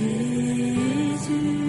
Jésus.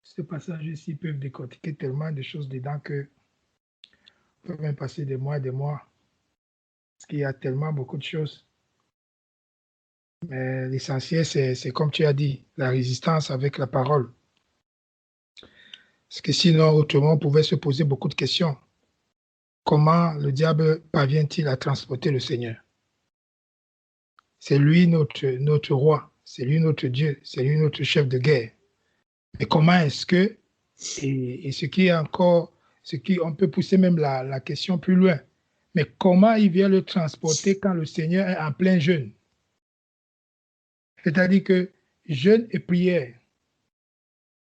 ce passage ici peuvent décortiquer tellement de choses dedans que on peut même passer des mois, parce qu'il y a tellement beaucoup de choses. Mais l'essentiel, c'est comme tu as dit, la résistance avec la parole. Parce que sinon, autrement, on pouvait se poser beaucoup de questions. Comment le diable parvient-il à transporter le Seigneur? C'est lui notre roi, c'est lui notre Dieu, c'est lui notre chef de guerre. Mais comment est-ce que, et ce qui est encore, on peut pousser même la question plus loin, mais comment il vient le transporter quand le Seigneur est en plein jeûne? C'est-à-dire que jeûne et prière.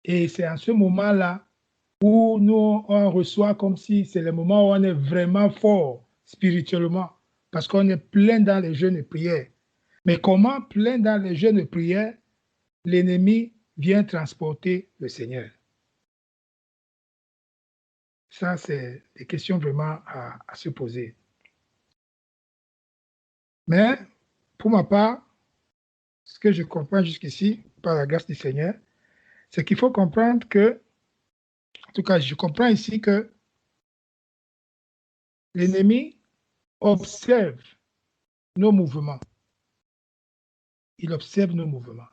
Et c'est en ce moment-là où nous, on reçoit comme si c'est le moment où on est vraiment fort spirituellement, parce qu'on est plein dans les jeûnes et prières. Mais comment, plein dans les jeûnes et prières, l'ennemi vient transporter le Seigneur? Ça, c'est des questions vraiment à se poser. Mais, pour ma part, ce que je comprends jusqu'ici, par la grâce du Seigneur, c'est qu'il faut comprendre que, en tout cas, je comprends ici que l'ennemi observe nos mouvements. Il observe nos mouvements.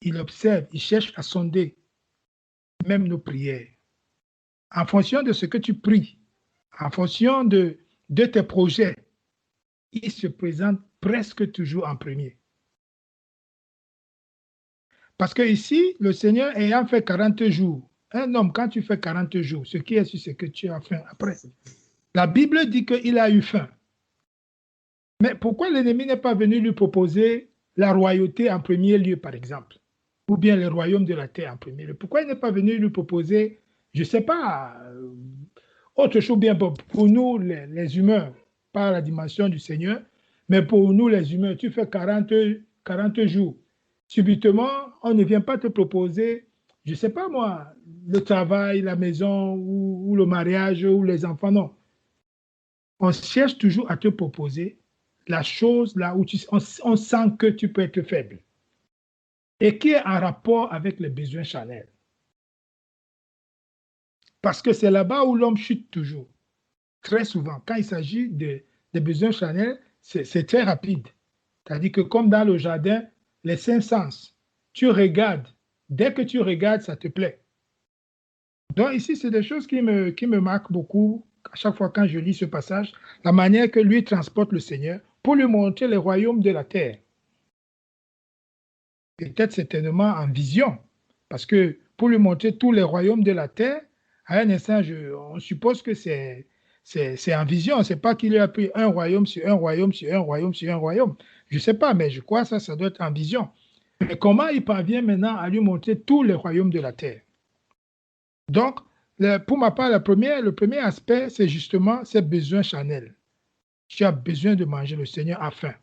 Il observe, il cherche à sonder même nos prières. En fonction de ce que tu pries, en fonction de tes projets, il se présente presque toujours en premier. Parce que ici, le Seigneur ayant fait 40 jours, un homme, quand tu fais 40 jours, ce qui est sûr, c'est que tu as faim après. La Bible dit qu'il a eu faim. Mais pourquoi l'ennemi n'est pas venu lui proposer la royauté en premier lieu, par exemple? Ou bien le royaume de la terre en premier lieu? Pourquoi il n'est pas venu lui proposer, je ne sais pas, autre chose bien pour nous, les humains, par la dimension du Seigneur, mais pour nous, les humains, tu fais 40 jours. Subitement, on ne vient pas te proposer, je ne sais pas moi, le travail, la maison, ou le mariage, ou les enfants, non. On cherche toujours à te proposer la chose là où on sent que tu peux être faible et qui est en rapport avec les besoins charnels. Parce que c'est là-bas où l'homme chute toujours. Très souvent, quand il s'agit des besoins charnels, c'est très rapide. C'est-à-dire que comme dans le jardin, les cinq sens, tu regardes. Dès que tu regardes, ça te plaît. Donc ici, c'est des choses qui me marquent beaucoup à chaque fois quand je lis ce passage, la manière que lui transporte le Seigneur pour lui montrer les royaumes de la terre. Peut-être certainement en vision, parce que pour lui montrer tous les royaumes de la terre, à un instant, on suppose que c'est en vision. Ce n'est pas qu'il a pris un royaume sur un royaume sur un royaume sur un royaume. Je ne sais pas, mais je crois que ça doit être en vision. Mais comment il parvient maintenant à lui montrer tous les royaumes de la terre? Donc, pour ma part, le premier aspect, c'est justement ces besoins charnels. Tu as besoin de manger, le Seigneur a faim.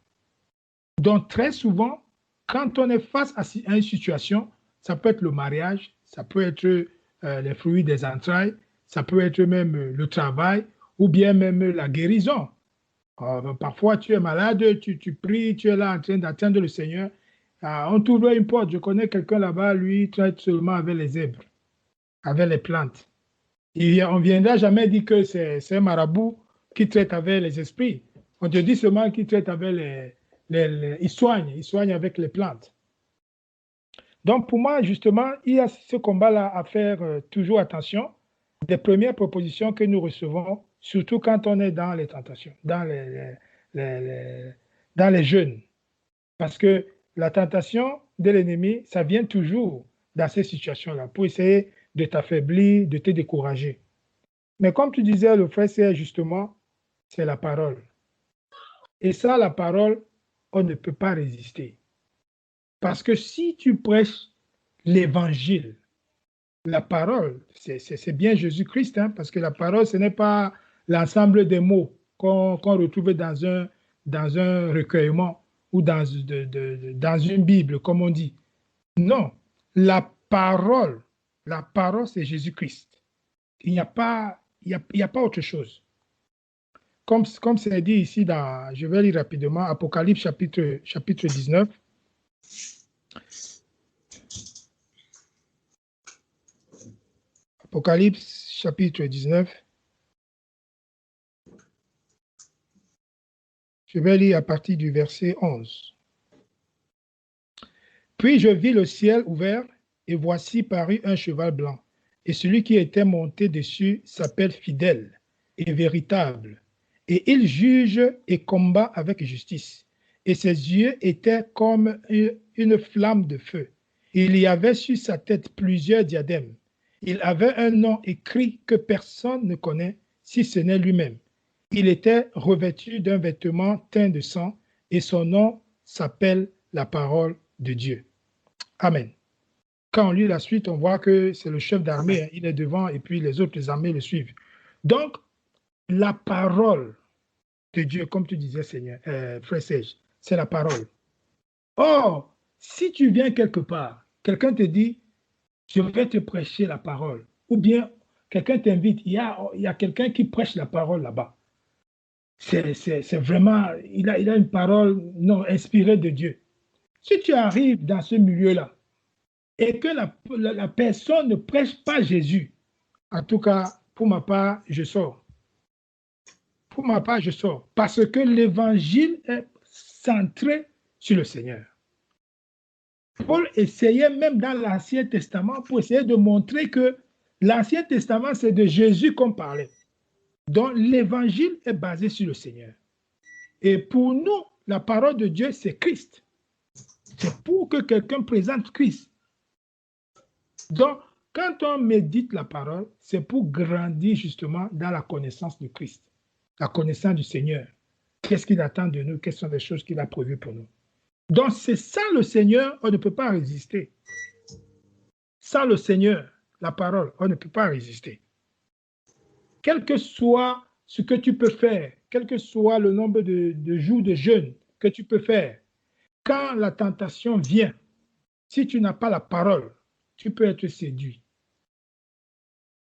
Donc, très souvent, quand on est face à une situation, ça peut être le mariage, ça peut être les fruits des entrailles, ça peut être même le travail ou bien même la guérison. Parfois, tu es malade, tu pries, tu es là en train d'attendre le Seigneur. On t'ouvre une porte. Je connais quelqu'un là-bas, lui, il traite seulement avec les zèbres, avec les plantes. On ne viendra jamais dire que c'est un marabout qui traite avec les esprits. On te dit seulement qu'il traite avec il soigne avec les plantes. Donc pour moi, justement, il y a ce combat-là à faire toujours attention des premières propositions que nous recevons, surtout quand on est dans les tentations, dans les jeûnes. Parce que la tentation de l'ennemi, ça vient toujours dans ces situations-là pour essayer de t'affaiblir, de te décourager. Mais comme tu disais, le frère, c'est justement, c'est la parole. Et ça, la parole, on ne peut pas résister. Parce que si tu prêches l'évangile, la parole, c'est bien Jésus-Christ, hein, parce que la parole, ce n'est pas l'ensemble des mots qu'on retrouve dans un recueillement ou dans une Bible, comme on dit. Non, la parole, c'est Jésus-Christ. Il n'y a pas autre chose. Comme c'est dit ici je vais lire rapidement, Apocalypse chapitre 19. Apocalypse chapitre 19. Je vais lire à partir du verset 11. Puis je vis le ciel ouvert, et voici parut un cheval blanc. Et celui qui était monté dessus s'appelle Fidèle et Véritable. Et il juge et combat avec justice. Et ses yeux étaient comme une flamme de feu. Il y avait sur sa tête plusieurs diadèmes. Il avait un nom écrit que personne ne connaît, si ce n'est lui-même. Il était revêtu d'un vêtement teint de sang, et son nom s'appelle la parole de Dieu. Amen. Quand on lit la suite, on voit que c'est le chef d'armée, hein, il est devant et puis les autres armées le suivent. Donc, la parole de Dieu, comme tu disais, Seigneur, frère Serge, c'est la parole. Or, si tu viens quelque part, quelqu'un te dit, je vais te prêcher la parole, ou bien quelqu'un t'invite, il y a quelqu'un qui prêche la parole là-bas. C'est vraiment, il a une parole non inspirée de Dieu. Si tu arrives dans ce milieu-là, et que la personne ne prêche pas Jésus, en tout cas, pour ma part, je sors. Pour ma part, je sors. Parce que l'évangile est centré sur le Seigneur. Paul essayait même dans l'Ancien Testament pour essayer de montrer que l'Ancien Testament, c'est de Jésus qu'on parlait. Donc, l'évangile est basé sur le Seigneur. Et pour nous, la parole de Dieu, c'est Christ. C'est pour que quelqu'un présente Christ. Donc, quand on médite la parole, c'est pour grandir justement dans la connaissance de Christ, la connaissance du Seigneur. Qu'est-ce qu'il attend de nous? Quelles sont les choses qu'il a prévues pour nous? Donc, c'est ça le Seigneur, on ne peut pas résister. Sans le Seigneur, la parole, on ne peut pas résister. Quel que soit ce que tu peux faire, quel que soit le nombre de jours de jeûne que tu peux faire, quand la tentation vient, si tu n'as pas la parole, tu peux être séduit.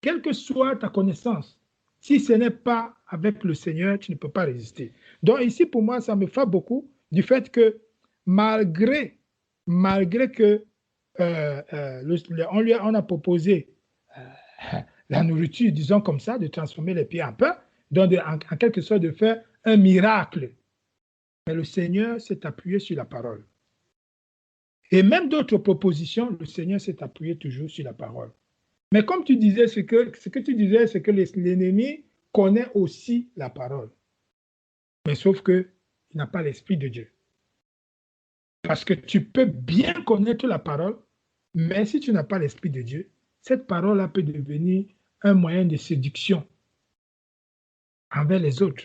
Quelle que soit ta connaissance, si ce n'est pas avec le Seigneur, tu ne peux pas résister. Donc ici, pour moi, ça me frappe beaucoup du fait que malgré que on a proposé la nourriture, disons comme ça, de transformer les pieds en pain, donc en quelque sorte de faire un miracle. Mais le Seigneur s'est appuyé sur la parole. Et même d'autres propositions, le Seigneur s'est appuyé toujours sur la parole. Mais comme tu disais, ce que tu disais, c'est que l'ennemi connaît aussi la parole. Mais sauf qu'il n'a pas l'Esprit de Dieu. Parce que tu peux bien connaître la parole, mais si tu n'as pas l'Esprit de Dieu, cette parole-là peut devenir un moyen de séduction envers les autres.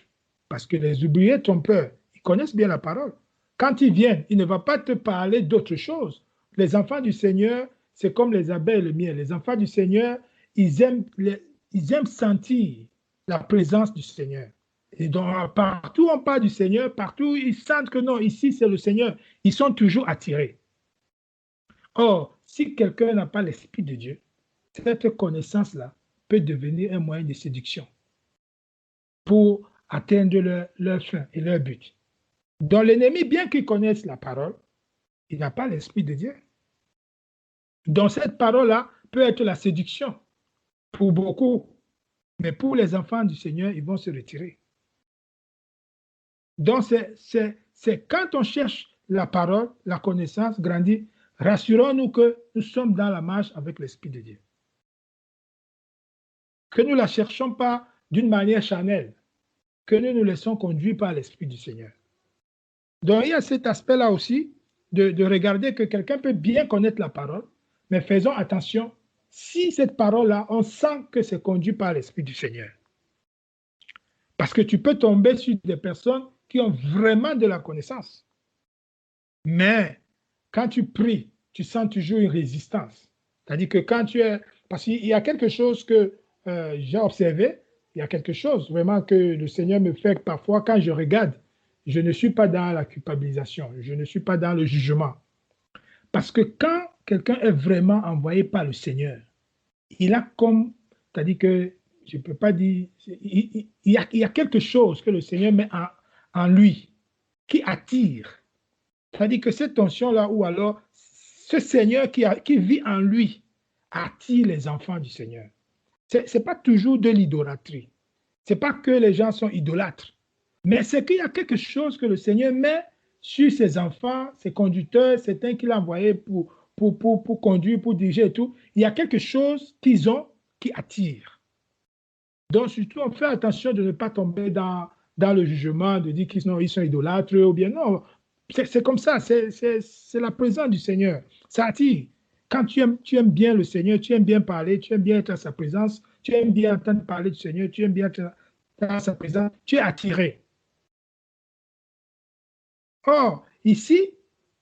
Parce que les oubliés trompeurs, ils connaissent bien la parole. Quand ils viennent, il ne va pas te parler d'autre chose. Les enfants du Seigneur, c'est comme les abeilles et le miel. Les enfants du Seigneur, ils aiment sentir la présence du Seigneur. Et donc, partout on parle du Seigneur, partout ils sentent que non, ici c'est le Seigneur. Ils sont toujours attirés. Or, si quelqu'un n'a pas l'Esprit de Dieu, cette connaissance-là peut devenir un moyen de séduction pour atteindre leur fin et leur but. Donc l'ennemi, bien qu'il connaisse la parole, il n'a pas l'Esprit de Dieu. Donc cette parole-là peut être la séduction pour beaucoup, mais pour les enfants du Seigneur, ils vont se retirer. Donc c'est quand on cherche la parole, la connaissance, grandir, rassurons-nous que nous sommes dans la marche avec l'Esprit de Dieu. Que nous ne la cherchons pas d'une manière charnelle, que nous nous laissons conduire par l'Esprit du Seigneur. Donc il y a cet aspect-là aussi, de regarder que quelqu'un peut bien connaître la parole, mais faisons attention, si cette parole-là, on sent que c'est conduit par l'Esprit du Seigneur. Parce que tu peux tomber sur des personnes qui ont vraiment de la connaissance. Mais quand tu pries, tu sens toujours une résistance. C'est-à-dire que quand tu es... Parce qu'il y a quelque chose que j'ai observé, il y a quelque chose vraiment que le Seigneur me fait parfois quand je regarde. Je ne suis pas dans la culpabilisation, je ne suis pas dans le jugement. Parce que quand quelqu'un est vraiment envoyé par le Seigneur, il a comme, c'est-à-dire que, je ne peux pas dire, il y a quelque chose que le Seigneur met en lui qui attire. C'est-à-dire que cette tension-là, ou alors ce Seigneur qui vit en lui, attire les enfants du Seigneur. Ce n'est pas toujours de l'idolâtrie. Ce n'est pas que les gens sont idolâtres. Mais c'est qu'il y a quelque chose que le Seigneur met sur ses enfants, ses conducteurs, certains qu'il a envoyés pour conduire, pour diriger et tout. Il y a quelque chose qu'ils ont qui attire. Donc, surtout, on fait attention de ne pas tomber dans le jugement, de dire qu'ils sont idolâtres ou bien non. C'est comme ça, c'est la présence du Seigneur. Ça attire. Quand tu aimes bien le Seigneur, tu aimes bien parler, tu aimes bien être à sa présence, tu aimes bien entendre parler du Seigneur, tu aimes bien être à sa présence, tu es attiré. Or, ici,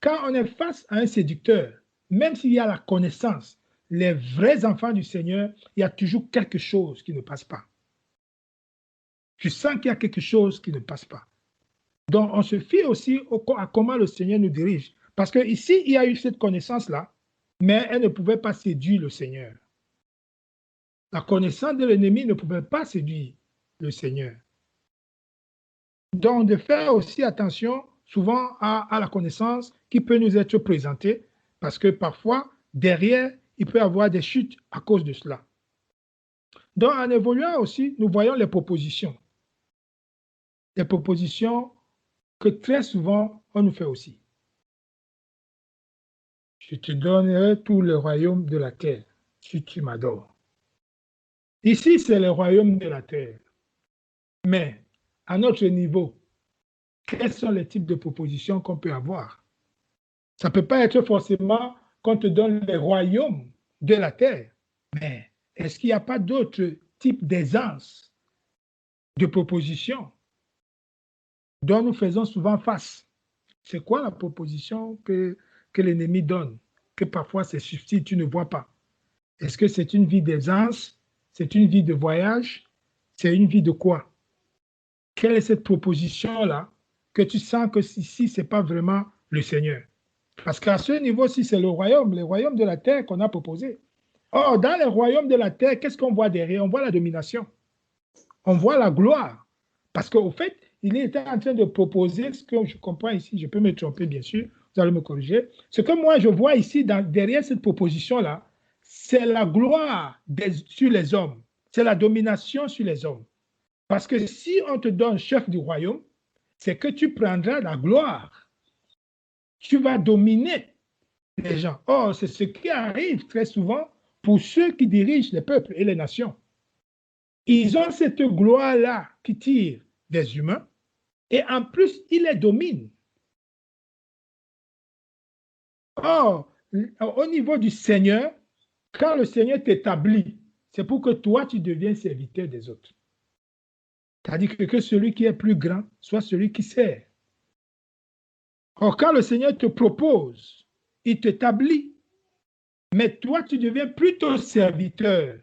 quand on est face à un séducteur, même s'il y a la connaissance, les vrais enfants du Seigneur, il y a toujours quelque chose qui ne passe pas. Tu sens qu'il y a quelque chose qui ne passe pas. Donc, on se fie aussi à comment le Seigneur nous dirige. Parce qu'ici, il y a eu cette connaissance-là, mais elle ne pouvait pas séduire le Seigneur. La connaissance de l'ennemi ne pouvait pas séduire le Seigneur. Donc, de faire aussi attention souvent à la connaissance qui peut nous être présentée, parce que parfois, derrière, il peut y avoir des chutes à cause de cela. Donc, en évoluant aussi, nous voyons les propositions. Les propositions que très souvent, on nous fait aussi. Je te donnerai tout le royaume de la terre si tu m'adores. Ici, c'est le royaume de la terre. Mais, à notre niveau, quels sont les types de propositions qu'on peut avoir? Ça ne peut pas être forcément qu'on te donne les royaumes de la terre. Mais est-ce qu'il n'y a pas d'autres types d'aisance, de propositions dont nous faisons souvent face? C'est quoi la proposition que l'ennemi donne, que parfois c'est subtil, tu ne vois pas? Est-ce que c'est une vie d'aisance? C'est une vie de voyage? C'est une vie de quoi? Quelle est cette proposition-là que tu sens que ici, ce n'est pas vraiment le Seigneur? Parce qu'à ce niveau-ci, c'est le royaume de la terre qu'on a proposé. Or, dans le royaume de la terre, qu'est-ce qu'on voit derrière? On voit la domination. On voit la gloire. Parce qu'au fait, il était en train de proposer ce que je comprends ici, je peux me tromper bien sûr, vous allez me corriger. Ce que moi je vois ici derrière cette proposition-là, c'est la gloire sur les hommes. C'est la domination sur les hommes. Parce que si on te donne chef du royaume, c'est que tu prendras la gloire. Tu vas dominer les gens. Or, c'est ce qui arrive très souvent pour ceux qui dirigent les peuples et les nations. Ils ont cette gloire-là qui tire des humains et en plus, ils les dominent. Or, au niveau du Seigneur, quand le Seigneur t'établit, c'est pour que toi, tu deviennes serviteur des autres. C'est-à-dire que celui qui est plus grand soit celui qui sert. Or, quand le Seigneur te propose, il t'établit, mais toi, tu deviens plutôt serviteur.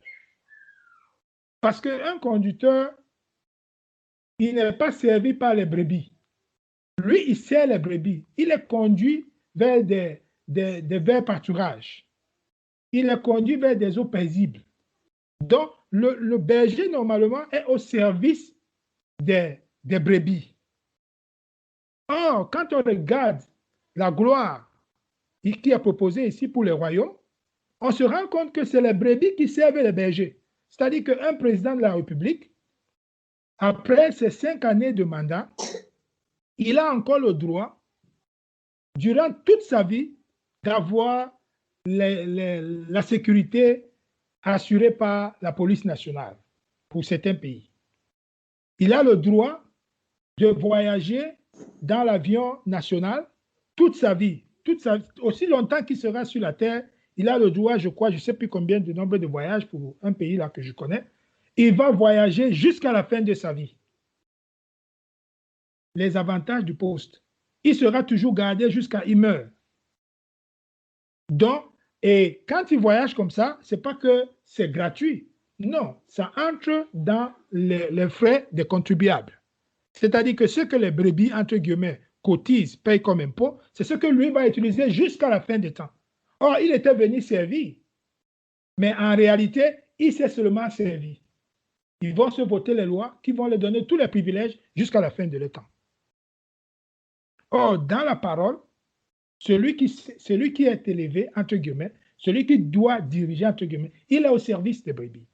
Parce qu'un conducteur, il n'est pas servi par les brebis. Lui, il sert les brebis. Il les conduit vers des verts pâturages. Il les conduit vers des eaux paisibles. Donc, le berger, normalement, est au service des brebis. Or, quand on regarde la gloire qui est proposée ici pour les royaumes, on se rend compte que c'est les brebis qui servent les bergers. C'est-à-dire qu'un président de la République, après ses 5 années de mandat, il a encore le droit, durant toute sa vie, d'avoir la sécurité assurée par la police nationale pour certains pays. Il a le droit de voyager dans l'avion national toute sa vie, aussi longtemps qu'il sera sur la terre. Il a le droit, je crois, je ne sais plus combien de nombre de voyages pour un pays là que je connais. Il va voyager jusqu'à la fin de sa vie. Les avantages du poste. Il sera toujours gardé jusqu'à il meurt. Donc, et quand il voyage comme ça, ce n'est pas que c'est gratuit. Non, ça entre dans les frais des contribuables. C'est-à-dire que ce que les brebis, entre guillemets, cotisent, payent comme impôt, c'est ce que lui va utiliser jusqu'à la fin des temps. Or, il était venu servir. Mais en réalité, il s'est seulement servi. Ils vont se voter les lois qui vont lui donner tous les privilèges jusqu'à la fin de leur temps. Or, dans la parole, celui qui est élevé, entre guillemets, celui qui doit diriger, entre guillemets, il est au service des brebis.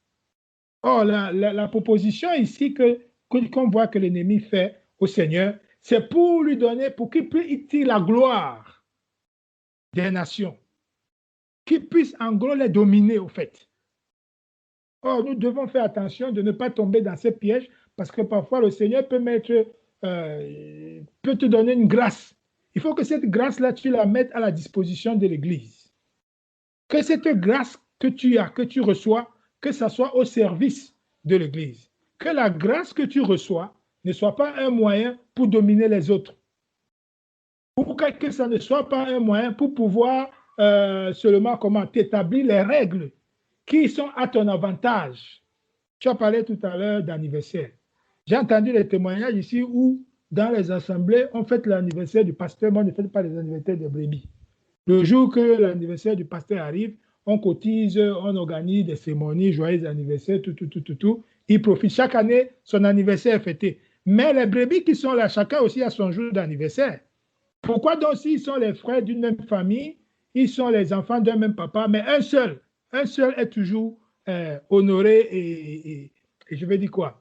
Or, la proposition ici qu'on voit que l'ennemi fait au Seigneur, c'est pour lui donner, pour qu'il puisse tirer la gloire des nations, qu'il puisse en gros les dominer au fait. Or, nous devons faire attention de ne pas tomber dans ces pièges parce que parfois le Seigneur peut peut te donner une grâce. Il faut que cette grâce-là, tu la mettes à la disposition de l'Église. Que cette grâce que tu as, que tu reçois, que ça soit au service de l'Église. Que la grâce que tu reçois ne soit pas un moyen pour dominer les autres. Ou que ça ne soit pas un moyen pour pouvoir seulement comment t'établir les règles qui sont à ton avantage. Tu as parlé tout à l'heure d'anniversaire. J'ai entendu les témoignages ici où, dans les assemblées, on fête l'anniversaire du pasteur, mais on ne fête pas les anniversaires des brebis. Le jour que l'anniversaire du pasteur arrive, on cotise, on organise des cérémonies, joyeux anniversaire, tout. Il profite. Chaque année, son anniversaire est fêté. Mais les brebis qui sont là, chacun aussi a son jour d'anniversaire. Pourquoi donc s'ils sont les frères d'une même famille, ils sont les enfants d'un même papa, mais un seul est toujours honoré et je vais dire quoi?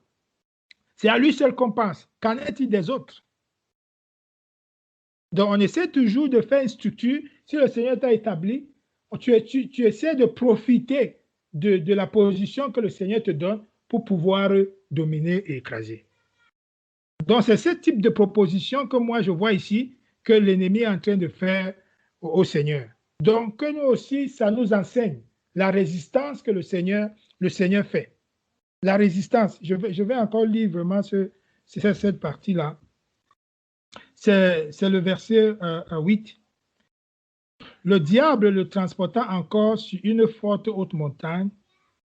C'est à lui seul qu'on pense. Qu'en est-il des autres? Donc, on essaie toujours de faire une structure. Si le Seigneur t'a établi, tu essaies de profiter de la position que le Seigneur te donne pour pouvoir dominer et écraser. Donc, c'est ce type de proposition que moi, je vois ici que l'ennemi est en train de faire au Seigneur. Donc, que nous aussi, ça nous enseigne la résistance que le Seigneur fait. La résistance. Je vais encore lire vraiment cette partie-là. C'est le verset 8. Le diable le transporta encore sur une forte haute montagne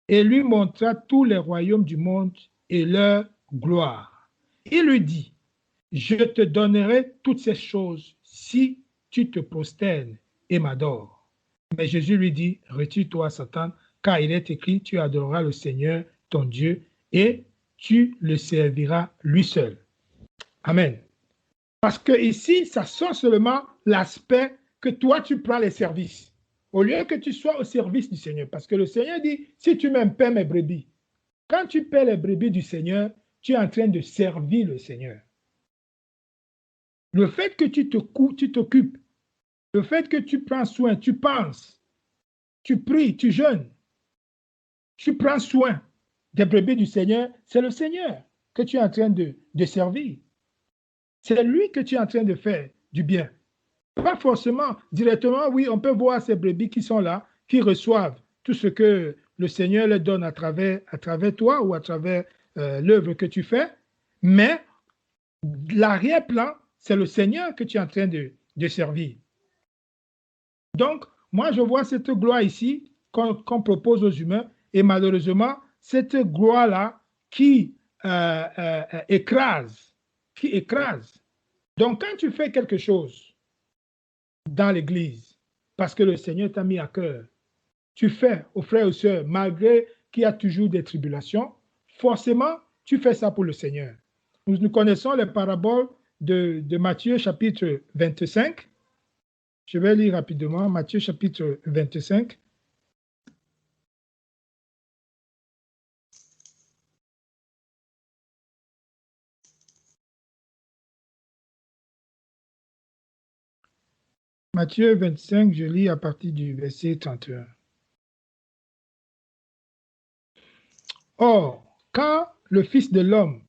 et lui montra tous les royaumes du monde et leur gloire. Il lui dit, je te donnerai toutes ces choses si tu te prosternes et m'adores. Mais Jésus lui dit, retire-toi, Satan, car il est écrit, tu adoreras le Seigneur, ton Dieu, et tu le serviras lui seul. Amen. Parce que ici, ça sent seulement l'aspect que toi, tu prends les services. Au lieu que tu sois au service du Seigneur. Parce que le Seigneur dit, si tu m'aimes, paie mes brebis. Quand tu paies les brebis du Seigneur, tu es en train de servir le Seigneur. Le fait que tu t'occupes, le fait que tu prends soin, tu penses, tu pries, tu jeûnes, tu prends soin des brebis du Seigneur, c'est le Seigneur que tu es en train de servir. C'est lui que tu es en train de faire du bien. Pas forcément directement, oui, on peut voir ces brebis qui sont là, qui reçoivent tout ce que le Seigneur leur donne à travers toi ou à travers l'œuvre que tu fais, mais l'arrière-plan, c'est le Seigneur que tu es en train de servir. Donc, moi, je vois cette gloire ici qu'on propose aux humains, et malheureusement, cette gloire-là qui écrase. Donc, quand tu fais quelque chose dans l'Église, parce que le Seigneur t'a mis à cœur, tu fais aux frères et aux sœurs, malgré qu'il y a toujours des tribulations, forcément, tu fais ça pour le Seigneur. Nous connaissons les paraboles de Matthieu chapitre 25. Je vais lire rapidement Matthieu chapitre 25. Matthieu 25, je lis à partir du verset 31. Or, quand le Fils de l'homme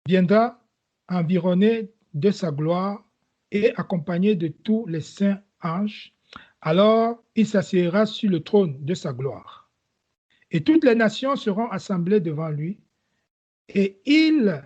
viendra environné de sa gloire et accompagné de tous les saints anges, alors il s'assiera sur le trône de sa gloire. Et toutes les nations seront assemblées devant lui, et il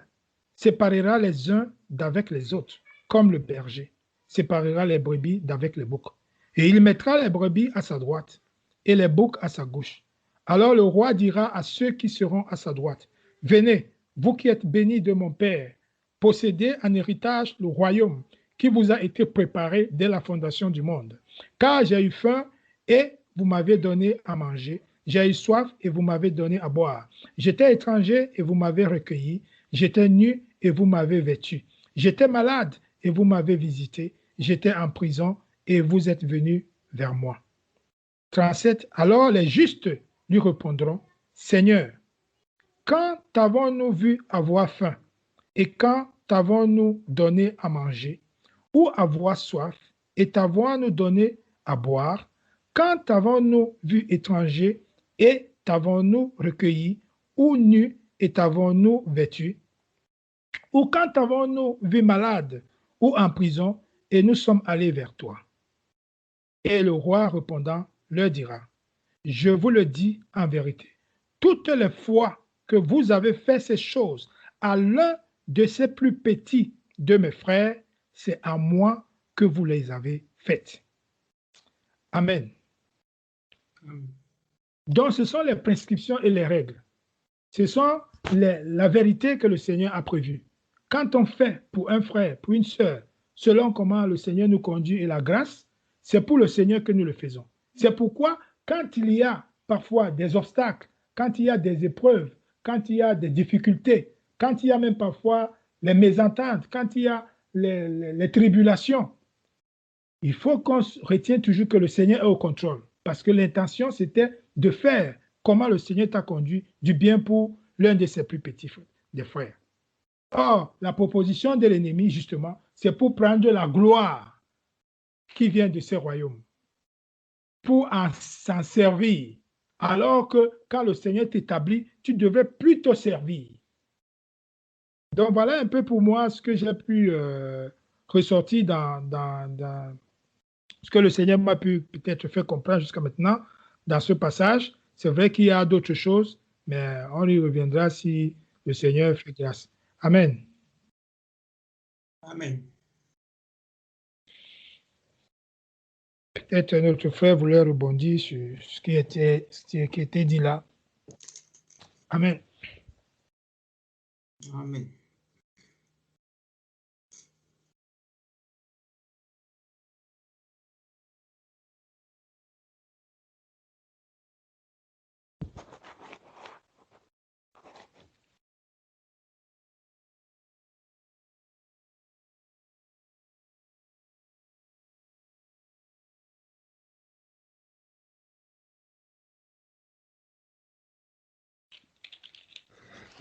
séparera les uns d'avec les autres, comme le berger séparera les brebis d'avec les boucs. Et il mettra les brebis à sa droite et les boucs à sa gauche. Alors le roi dira à ceux qui seront à sa droite, venez, vous qui êtes bénis de mon Père, possédez en héritage le royaume qui vous a été préparé dès la fondation du monde. Car j'ai eu faim et vous m'avez donné à manger. J'ai eu soif et vous m'avez donné à boire. J'étais étranger et vous m'avez recueilli. J'étais nu et vous m'avez vêtu. J'étais malade et vous m'avez visité. J'étais en prison et vous êtes venus vers moi. 37. Alors les justes lui répondront, Seigneur, quand t'avons-nous vu avoir faim et quand t'avons-nous donné à manger ou avoir soif et t'avons-nous donné à boire? Quand t'avons-nous vu étranger et t'avons-nous recueilli ou nu et t'avons-nous vêtu? Ou quand avons-nous vu malade ou en prison et nous sommes allés vers toi? Et le roi répondant leur dira, je vous le dis en vérité, toutes les fois que vous avez fait ces choses à l'un de ces plus petits de mes frères, c'est à moi que vous les avez faites. Amen. Donc ce sont les prescriptions et les règles. Ce sont la vérité que le Seigneur a prévue. Quand on fait pour un frère, pour une sœur, selon comment le Seigneur nous conduit et la grâce, c'est pour le Seigneur que nous le faisons. C'est pourquoi, quand il y a parfois des obstacles, quand il y a des épreuves, quand il y a des difficultés, quand il y a même parfois les mésententes, quand il y a les tribulations, il faut qu'on retienne toujours que le Seigneur est au contrôle. Parce que l'intention, c'était de faire comment le Seigneur t'a conduit du bien pour l'un de ses plus petits des frères. Or, la proposition de l'ennemi, justement, c'est pour prendre la gloire qui vient de ces royaumes, pour s'en servir. Alors que quand le Seigneur t'établit, tu devrais plutôt servir. Donc voilà un peu pour moi ce que j'ai pu ressortir dans ce que le Seigneur m'a pu peut-être faire comprendre jusqu'à maintenant dans ce passage. C'est vrai qu'il y a d'autres choses, mais on y reviendra si le Seigneur fait grâce. Amen. Amen. Peut-être notre frère voulait rebondir sur ce qui était dit là. Amen. Amen.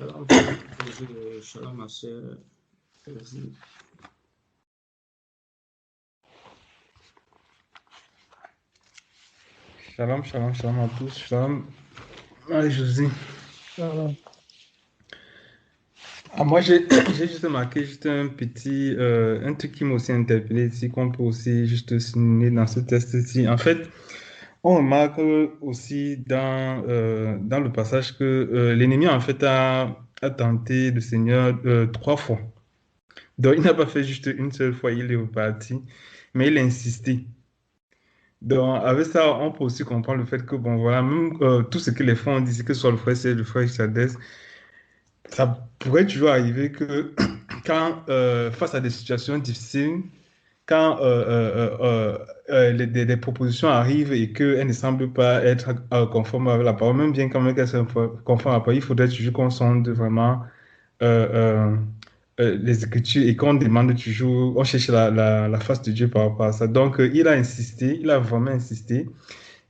Alors, shalom, ma sœur. Shalom, shalom, shalom à tous. Shalom, Marie-Josée. Shalom. Moi, j'ai juste marqué juste un petit, un truc qui m'a aussi interpellé ici, qu'on peut aussi juste signaler dans ce test-ci. En fait, on remarque aussi dans le passage que l'ennemi, en fait, a tenté le Seigneur 3 fois. Donc, il n'a pas fait juste une seule fois, il est reparti, mais il a insisté. Donc, avec ça, on peut aussi comprendre le fait que, bon, voilà, même tout ce que les frères ont dit, que ce soit le frère C, le frère Chadès, ça pourrait toujours arriver que quand, face à des situations difficiles, quand des propositions arrivent et qu'elles ne semblent pas être conformes avec la parole, même bien quand même qu'elles sont conformes à la parole, il faudrait toujours qu'on sonde vraiment euh, les Écritures et qu'on demande toujours, on cherche la face de Dieu par rapport à ça. Donc, il a insisté, il a vraiment insisté.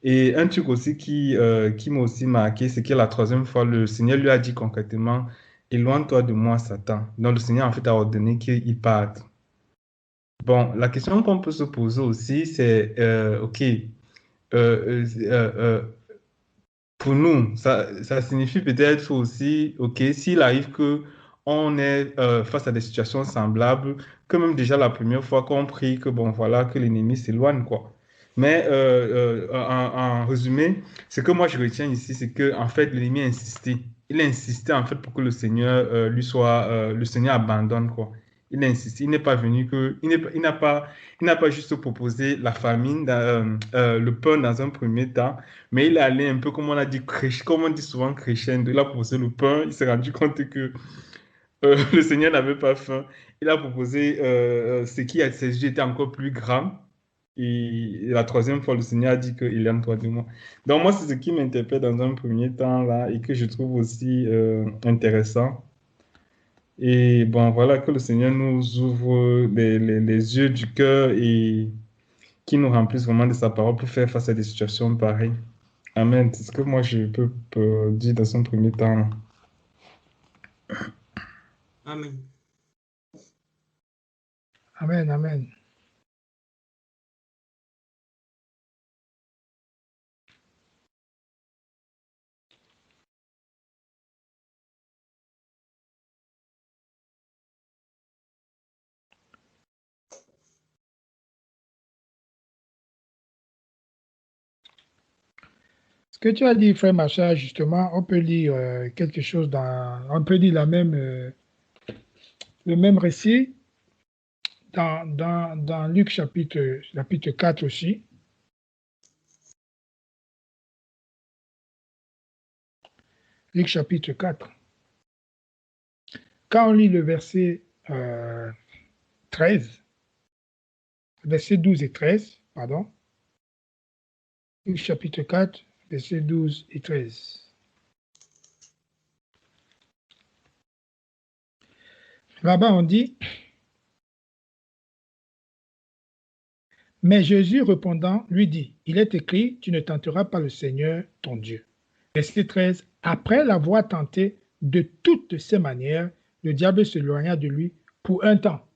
Et un truc aussi qui m'a aussi marqué, c'est que la troisième fois, le Seigneur lui a dit concrètement, éloigne-toi de moi, Satan. Donc, le Seigneur, en fait, a ordonné qu'il parte. Bon, la question qu'on peut se poser aussi, c'est, OK, pour nous, ça signifie peut-être aussi, OK, s'il arrive que on est face à des situations semblables, que même déjà la première fois qu'on prie que, bon, voilà, que l'ennemi s'éloigne, quoi. Mais en résumé, ce que moi je retiens ici, c'est que en fait, l'ennemi a insisté. Il a insisté en fait pour que le Seigneur le Seigneur abandonne, quoi. Il a insisté. Il n'est pas venu que, il n'a pas juste proposé la famine, le pain dans un premier temps, mais il est allé un peu, comme on a dit, comme on dit souvent, crescendo. Il a proposé le pain. Il s'est rendu compte que le Seigneur n'avait pas faim. Il a proposé ce qui à ses yeux était encore plus grand. Et la troisième fois, le Seigneur a dit qu'il aime toi de moi. Donc moi, c'est ce qui m'interpelle dans un premier temps là et que je trouve aussi intéressant. Et bon, voilà, que le Seigneur nous ouvre les yeux du cœur et qui nous remplisse vraiment de sa parole pour faire face à des situations pareilles. Amen. C'est ce que moi je peux dire dans un premier temps. Amen. Amen, amen. Ce que tu as dit, frère Macha, justement, on peut lire quelque chose on peut lire le même récit dans Luc chapitre 4 aussi. Luc chapitre 4. Quand on lit le verset 13, versets 12 et 13, pardon, Luc chapitre 4, versets 12 et 13. Là-bas, on dit, mais Jésus répondant, lui dit, il est écrit, tu ne tenteras pas le Seigneur, ton Dieu. Verset 13, après l'avoir tenté de toutes ces manières, le diable s'éloigna de lui pour un temps.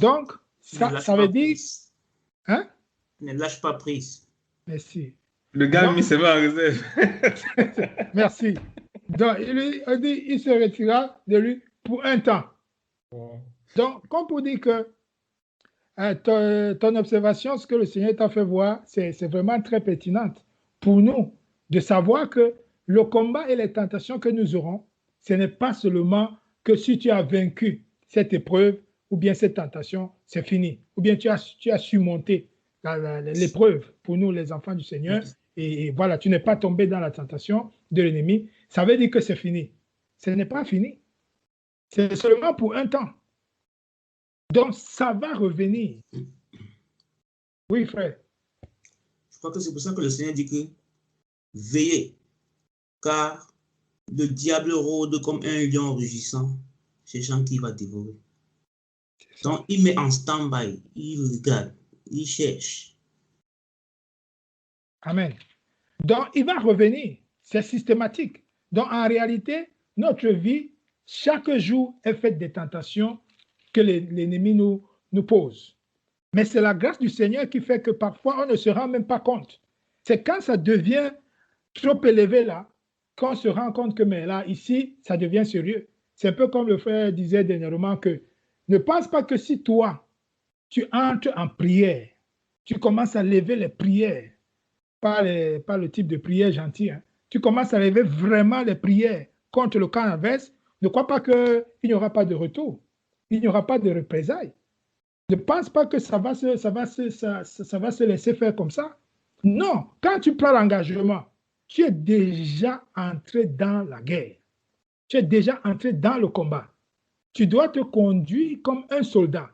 Donc, ça veut dire... Hein? Ne lâche pas prise. Merci. Le gars a mis ses mains en réserve. Merci. Donc, il dit, il se retira de lui pour un temps. Wow. Donc, comme pour dire que ton observation, ce que le Seigneur t'a fait voir, c'est vraiment très pertinente pour nous de savoir que le combat et les tentations que nous aurons, ce n'est pas seulement que si tu as vaincu cette épreuve ou bien cette tentation, c'est fini. Ou bien tu as surmonté l'épreuve pour nous, les enfants du Seigneur, et voilà, tu n'es pas tombé dans la tentation de l'ennemi. Ça veut dire que c'est fini. Ce n'est pas fini. C'est seulement pour un temps. Donc, ça va revenir. Oui, frère. Je crois que c'est pour ça que le Seigneur dit que veillez, car le diable rôde comme un lion rugissant, cherchant qui va dévorer. Donc, il met en stand-by, il regarde, il cherche. Amen. Donc, il va revenir. C'est systématique. Donc, en réalité, notre vie, chaque jour, est faite des tentations que l'ennemi nous pose. Mais c'est la grâce du Seigneur qui fait que parfois, on ne se rend même pas compte. C'est quand ça devient trop élevé là, qu'on se rend compte que, mais là, ici, ça devient sérieux. C'est un peu comme le frère disait dernièrement que ne pense pas que si toi, tu entres en prière, tu commences à lever les prières, pas le type de prière gentil, hein. Tu commences à lever vraiment les prières contre le camp adverse, ne crois pas qu'il n'y aura pas de retour, il n'y aura pas de représailles. Ne pense pas que ça va se laisser faire comme ça. Non, quand tu prends l'engagement, tu es déjà entré dans la guerre. Tu es déjà entré dans le combat. Tu dois te conduire comme un soldat,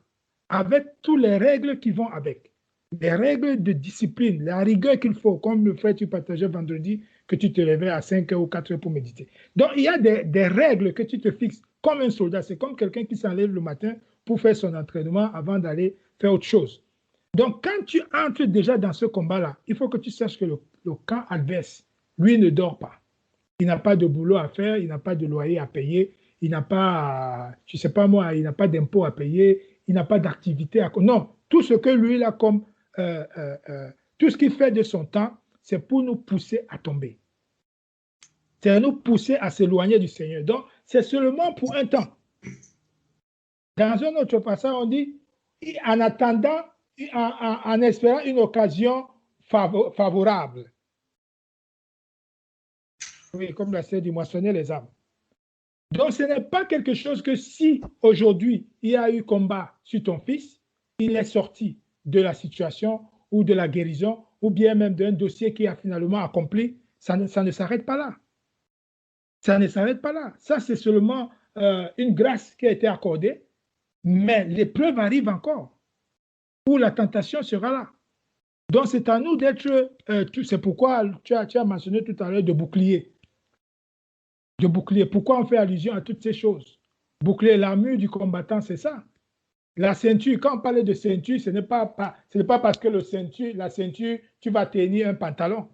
avec toutes les règles qui vont avec. Les règles de discipline, la rigueur qu'il faut, comme le frère tu partageais vendredi, que tu te levais à 5 heures ou 4 heures pour méditer. Donc, il y a des règles que tu te fixes comme un soldat. C'est comme quelqu'un qui s'enlève le matin pour faire son entraînement avant d'aller faire autre chose. Donc, quand tu entres déjà dans ce combat-là, il faut que tu saches que le camp adverse, lui, ne dort pas. Il n'a pas de boulot à faire, il n'a pas de loyer à payer, il n'a pas, je ne sais pas moi, il n'a pas d'impôt à payer, il n'a pas d'activité à... Non, tout ce que lui, il a comme... tout ce qu'il fait de son temps, c'est pour nous pousser à tomber. C'est à nous pousser à s'éloigner du Seigneur. Donc, c'est seulement pour un temps. Dans un autre passage, on dit, en attendant, en espérant une occasion favorable. Oui, comme la sœur dit, moissonner les âmes. Donc, ce n'est pas quelque chose que si aujourd'hui il y a eu combat sur ton fils, il est sorti de la situation ou de la guérison ou bien même d'un dossier qui a finalement accompli, ça ne s'arrête pas là. Ça ne s'arrête pas là. Ça, c'est seulement une grâce qui a été accordée, mais l'épreuve arrive encore, où la tentation sera là. Donc, c'est à nous d'être, c'est pourquoi tu as mentionné tout à l'heure de bouclier. De bouclier. Pourquoi on fait allusion à toutes ces choses? Bouclier, l'armure du combattant, c'est ça. La ceinture, quand on parle de ceinture, ce n'est pas parce que la ceinture, tu vas tenir un pantalon.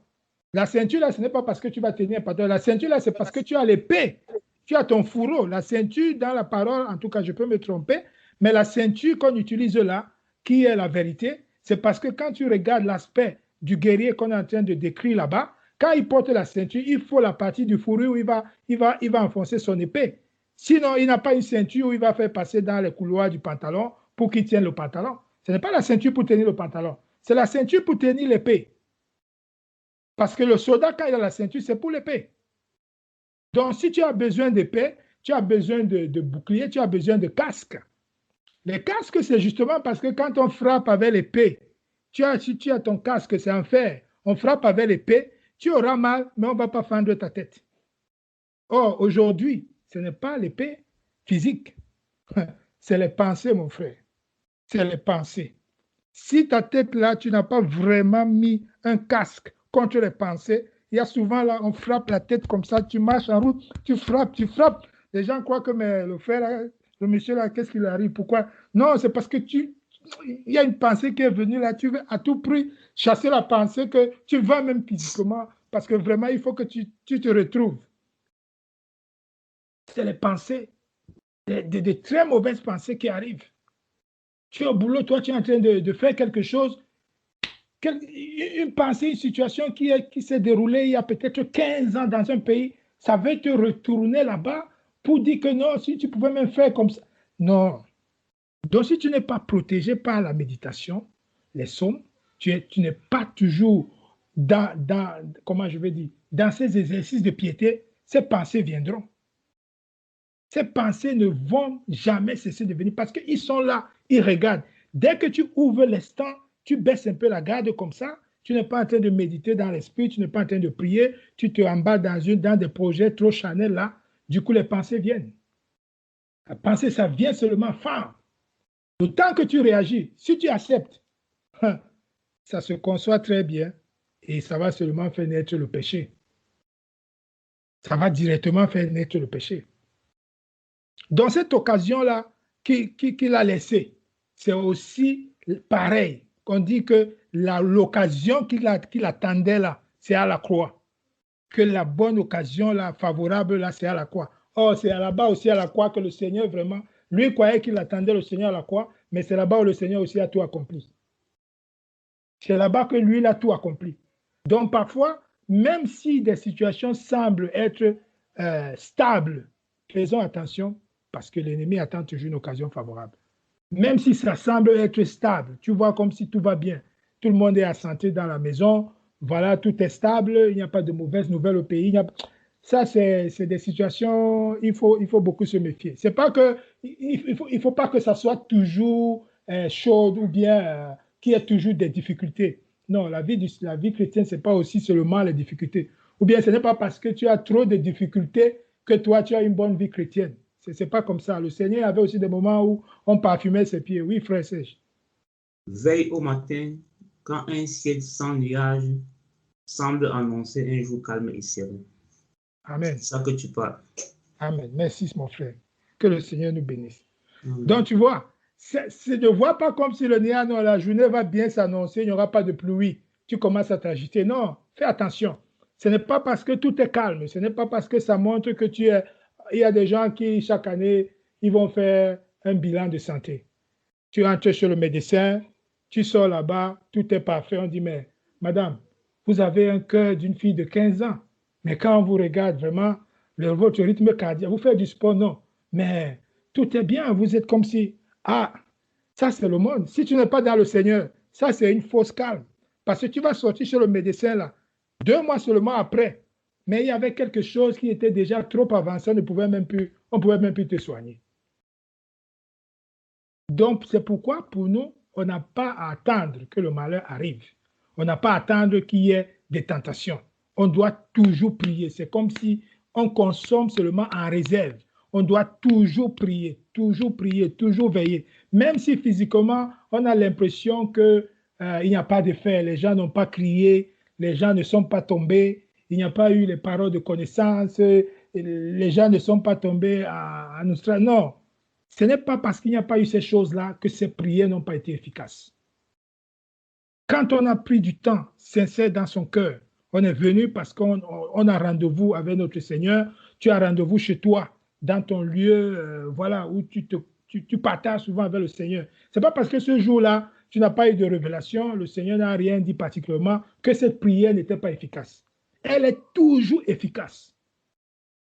La ceinture, là, ce n'est pas parce que tu vas tenir un pantalon. La ceinture, là, c'est parce que tu as l'épée. Tu as ton fourreau. La ceinture, dans la parole, en tout cas, je peux me tromper, mais la ceinture qu'on utilise là, qui est la vérité, c'est parce que quand tu regardes l'aspect du guerrier qu'on est en train de décrire là-bas, quand il porte la ceinture, il faut la partie du fourreau où il va enfoncer son épée. Sinon, il n'a pas une ceinture où il va faire passer dans les couloirs du pantalon pour qu'il tienne le pantalon. Ce n'est pas la ceinture pour tenir le pantalon, c'est la ceinture pour tenir l'épée. Parce que le soldat, quand il a la ceinture, c'est pour l'épée. Donc, si tu as besoin d'épée, tu as besoin de bouclier, tu as besoin de casque. Les casques, c'est justement parce que quand on frappe avec l'épée, si tu as ton casque, c'est en fer, on frappe avec l'épée, tu auras mal, mais on ne va pas fendre ta tête. Or, aujourd'hui, ce n'est pas l'épée physique, c'est les pensées, mon frère. C'est les pensées. Si ta tête là, tu n'as pas vraiment mis un casque contre les pensées, il y a souvent là, on frappe la tête comme ça, tu marches en route, tu frappes. Les gens croient que le frère, là, le monsieur là, qu'est-ce qu'il arrive? Pourquoi? Non, c'est parce que il y a une pensée qui est venue là, tu veux à tout prix chasser la pensée que tu vas même physiquement, parce que vraiment, il faut que tu te retrouves. C'est les pensées, des très mauvaises pensées qui arrivent. Tu es au boulot, toi, tu es en train de faire quelque chose, une pensée, une situation qui s'est déroulée il y a peut-être 15 ans dans un pays, ça va te retourner là-bas pour dire que non, si tu pouvais même faire comme ça. Non. Donc, si tu n'es pas protégé par la méditation, les psaumes, tu n'es pas toujours comment je vais dire, dans ces exercices de piété, ces pensées viendront. Ces pensées ne vont jamais cesser de venir parce qu'ils sont là, ils regardent. Dès que tu ouvres l'instant, tu baisses un peu la garde comme ça, tu n'es pas en train de méditer dans l'esprit, tu n'es pas en train de prier, tu te emballes dans des projets trop charnels là, du coup les pensées viennent. La pensée, ça vient seulement fort. Autant que tu réagis, si tu acceptes, ça se conçoit très bien et ça va seulement faire naître le péché. Ça va directement faire naître le péché. Dans cette occasion-là qu'il a laissée, c'est aussi pareil. On dit que l'occasion qu'il attendait là, c'est à la croix. Que la bonne occasion là, favorable là, c'est à la croix. Or, c'est là-bas aussi à la croix que le Seigneur vraiment, lui croyait qu'il attendait le Seigneur à la croix, mais c'est là-bas où le Seigneur aussi a tout accompli. C'est là-bas que lui, il a tout accompli. Donc parfois, même si des situations semblent être stables, faisons attention parce que l'ennemi attend toujours une occasion favorable. Même si ça semble être stable, tu vois comme si tout va bien. Tout le monde est à santé dans la maison, voilà, tout est stable, il n'y a pas de mauvaises nouvelles au pays. Ça, c'est des situations, il faut beaucoup se méfier. C'est pas que, il faut pas que ça soit toujours chaud ou bien qu'il y ait toujours des difficultés. Non, la vie chrétienne, ce n'est pas aussi seulement les difficultés. Ou bien ce n'est pas parce que tu as trop de difficultés que toi, tu as une bonne vie chrétienne. Ce n'est pas comme ça. Le Seigneur avait aussi des moments où on parfumait ses pieds. Oui, frère Serge. Veille au matin, quand un ciel sans nuage semble annoncer un jour calme et serein. Amen. C'est ça que tu parles. Amen. Merci, mon frère. Que le Seigneur nous bénisse. Amen. Donc, tu vois, ne vois pas comme si la journée va bien s'annoncer, il n'y aura pas de pluie. Tu commences à t'agiter. Non, fais attention. Ce n'est pas parce que tout est calme. Ce n'est pas parce que ça montre que tu es... Il y a des gens qui, chaque année, ils vont faire un bilan de santé. Tu entres chez le médecin, tu sors là-bas, tout est parfait. On dit, mais madame, vous avez un cœur d'une fille de 15 ans. Mais quand on vous regarde vraiment, votre rythme cardiaque, vous faites du sport, non. Mais tout est bien, vous êtes comme si, ça c'est le monde. Si tu n'es pas dans le Seigneur, ça c'est une fausse calme. Parce que tu vas sortir chez le médecin là, 2 mois seulement après. Mais il y avait quelque chose qui était déjà trop avancé, on ne pouvait même plus te soigner. Donc, c'est pourquoi, pour nous, on n'a pas à attendre que le malheur arrive. On n'a pas à attendre qu'il y ait des tentations. On doit toujours prier. C'est comme si on consomme seulement en réserve. On doit toujours prier, toujours veiller. Même si physiquement, on a l'impression qu'il n'y a pas d'effet, les gens n'ont pas crié, les gens ne sont pas tombés, il n'y a pas eu les paroles de connaissance, les gens ne sont pas tombés en Australie. Non. Ce n'est pas parce qu'il n'y a pas eu ces choses-là que ces prières n'ont pas été efficaces. Quand on a pris du temps sincère dans son cœur, on est venu parce qu'on a rendez-vous avec notre Seigneur, tu as rendez-vous chez toi, dans ton lieu, voilà, où tu partages souvent avec le Seigneur. Ce n'est pas parce que ce jour-là, tu n'as pas eu de révélation, le Seigneur n'a rien dit particulièrement, que cette prière n'était pas efficace. Elle est toujours efficace.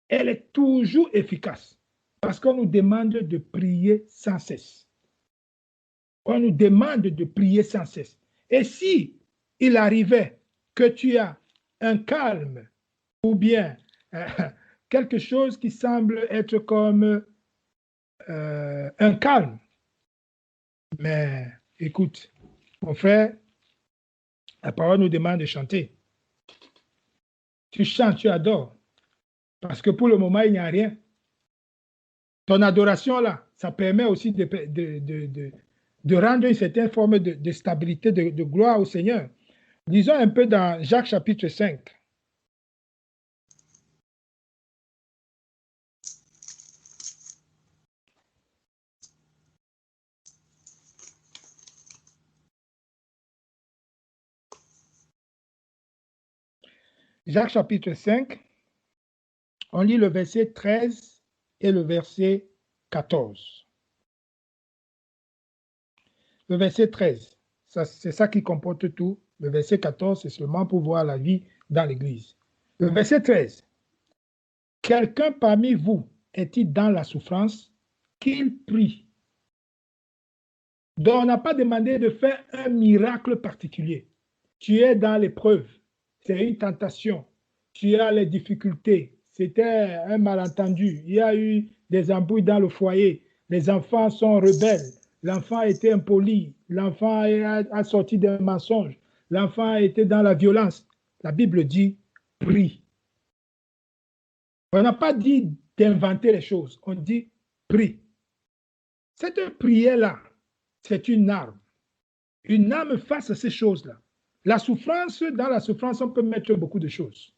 Elle est toujours efficace. Parce qu'on nous demande de prier sans cesse. On nous demande de prier sans cesse. Et si il arrivait que tu as un calme ou bien quelque chose qui semble être comme un calme, mais écoute, mon frère, la parole nous demande de chanter. Tu chantes, tu adores. Parce que pour le moment, il n'y a rien. Ton adoration, là, ça permet aussi de rendre une certaine forme de stabilité, de gloire au Seigneur. Lisons un peu dans Jacques chapitre 5. Jacques chapitre 5, on lit le verset 13 et le verset 14. Le verset 13, c'est ça qui comporte tout. Le verset 14, c'est seulement pour voir la vie dans l'Église. Le verset 13. Quelqu'un parmi vous est-il dans la souffrance, qu'il prie. Donc, on n'a pas demandé de faire un miracle particulier. Tu es dans l'épreuve, c'est une tentation, tu as les difficultés, c'était un malentendu, il y a eu des embrouilles dans le foyer, les enfants sont rebelles, l'enfant a été impoli, l'enfant a sorti des mensonges, l'enfant a été dans la violence. La Bible dit, prie. On n'a pas dit d'inventer les choses, on dit prie. Cette prière-là, c'est une arme. Une arme face à ces choses-là. La souffrance, dans la souffrance, on peut mettre beaucoup de choses.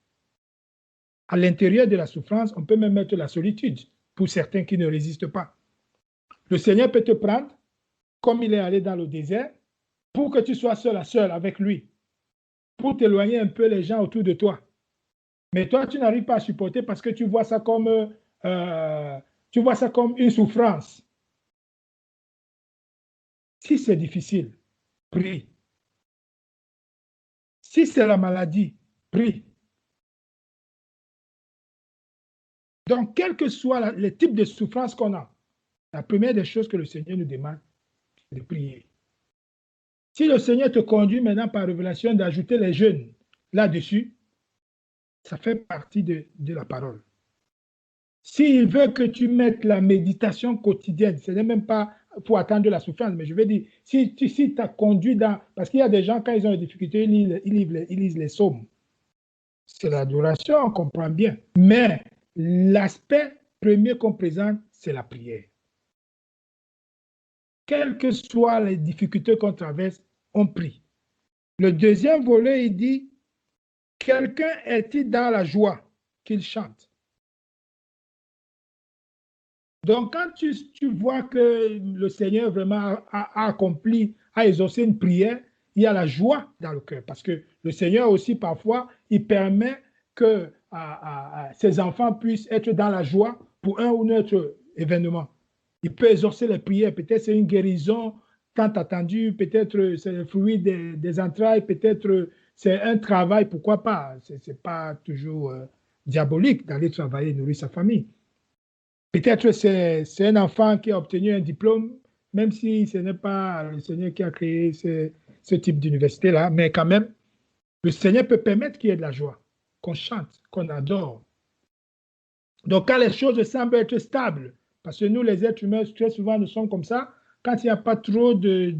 À l'intérieur de la souffrance, on peut même mettre la solitude, pour certains qui ne résistent pas. Le Seigneur peut te prendre, comme il est allé dans le désert, pour que tu sois seul à seul avec lui, pour t'éloigner un peu les gens autour de toi. Mais toi, tu n'arrives pas à supporter parce que tu vois ça comme une souffrance. Si c'est difficile, prie. Si c'est la maladie, prie. Donc, quel que soit le type de souffrance qu'on a, la première des choses que le Seigneur nous demande, c'est de prier. Si le Seigneur te conduit maintenant par révélation d'ajouter les jeûnes là-dessus, ça fait partie de la parole. S'il veut que tu mettes la méditation quotidienne, ce n'est même pas pour attendre la souffrance, mais je veux dire, si tu t'as conduit dans... Parce qu'il y a des gens, quand ils ont des difficultés, ils lisent les psaumes. C'est l'adoration, on comprend bien. Mais l'aspect premier qu'on présente, c'est la prière. Quelles que soient les difficultés qu'on traverse, on prie. Le deuxième volet, il dit, quelqu'un est-il dans la joie qu'il chante? Donc, quand tu vois que le Seigneur vraiment a accompli, a exaucé une prière, il y a la joie dans le cœur. Parce que le Seigneur aussi, parfois, il permet que ses enfants puissent être dans la joie pour un ou autre événement. Il peut exaucer les prières. Peut-être c'est une guérison tant attendue, peut-être c'est le fruit des entrailles, peut-être c'est un travail, pourquoi pas. Ce n'est pas toujours diabolique d'aller travailler et nourrir sa famille. Peut-être c'est un enfant qui a obtenu un diplôme, même si ce n'est pas le Seigneur qui a créé ce type d'université-là, mais quand même, le Seigneur peut permettre qu'il y ait de la joie, qu'on chante, qu'on adore. Donc, quand les choses semblent être stables, parce que nous, les êtres humains, très souvent, nous sommes comme ça, quand il n'y a pas trop de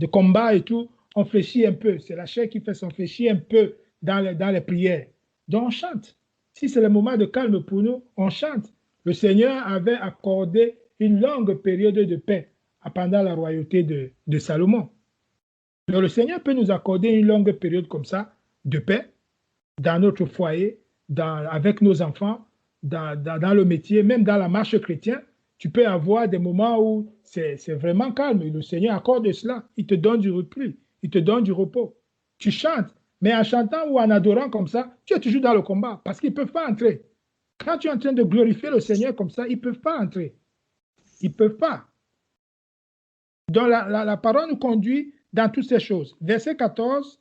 combat et tout, on fléchit un peu. C'est la chair qui fait s'enfléchir un peu dans les prières. Donc, on chante. Si c'est le moment de calme pour nous, on chante. Le Seigneur avait accordé une longue période de paix pendant la royauté de Salomon. Donc, le Seigneur peut nous accorder une longue période comme ça de paix dans notre foyer, avec nos enfants, dans le métier, même dans la marche chrétienne. Tu peux avoir des moments où c'est vraiment calme. Et le Seigneur accorde cela. Il te donne du repli. Il te donne du repos. Tu chantes. Mais en chantant ou en adorant comme ça, tu es toujours dans le combat parce qu'ils ne peuvent pas entrer. Quand tu es en train de glorifier le Seigneur comme ça, ils ne peuvent pas entrer. Ils ne peuvent pas. Donc la parole nous conduit dans toutes ces choses. Verset 14.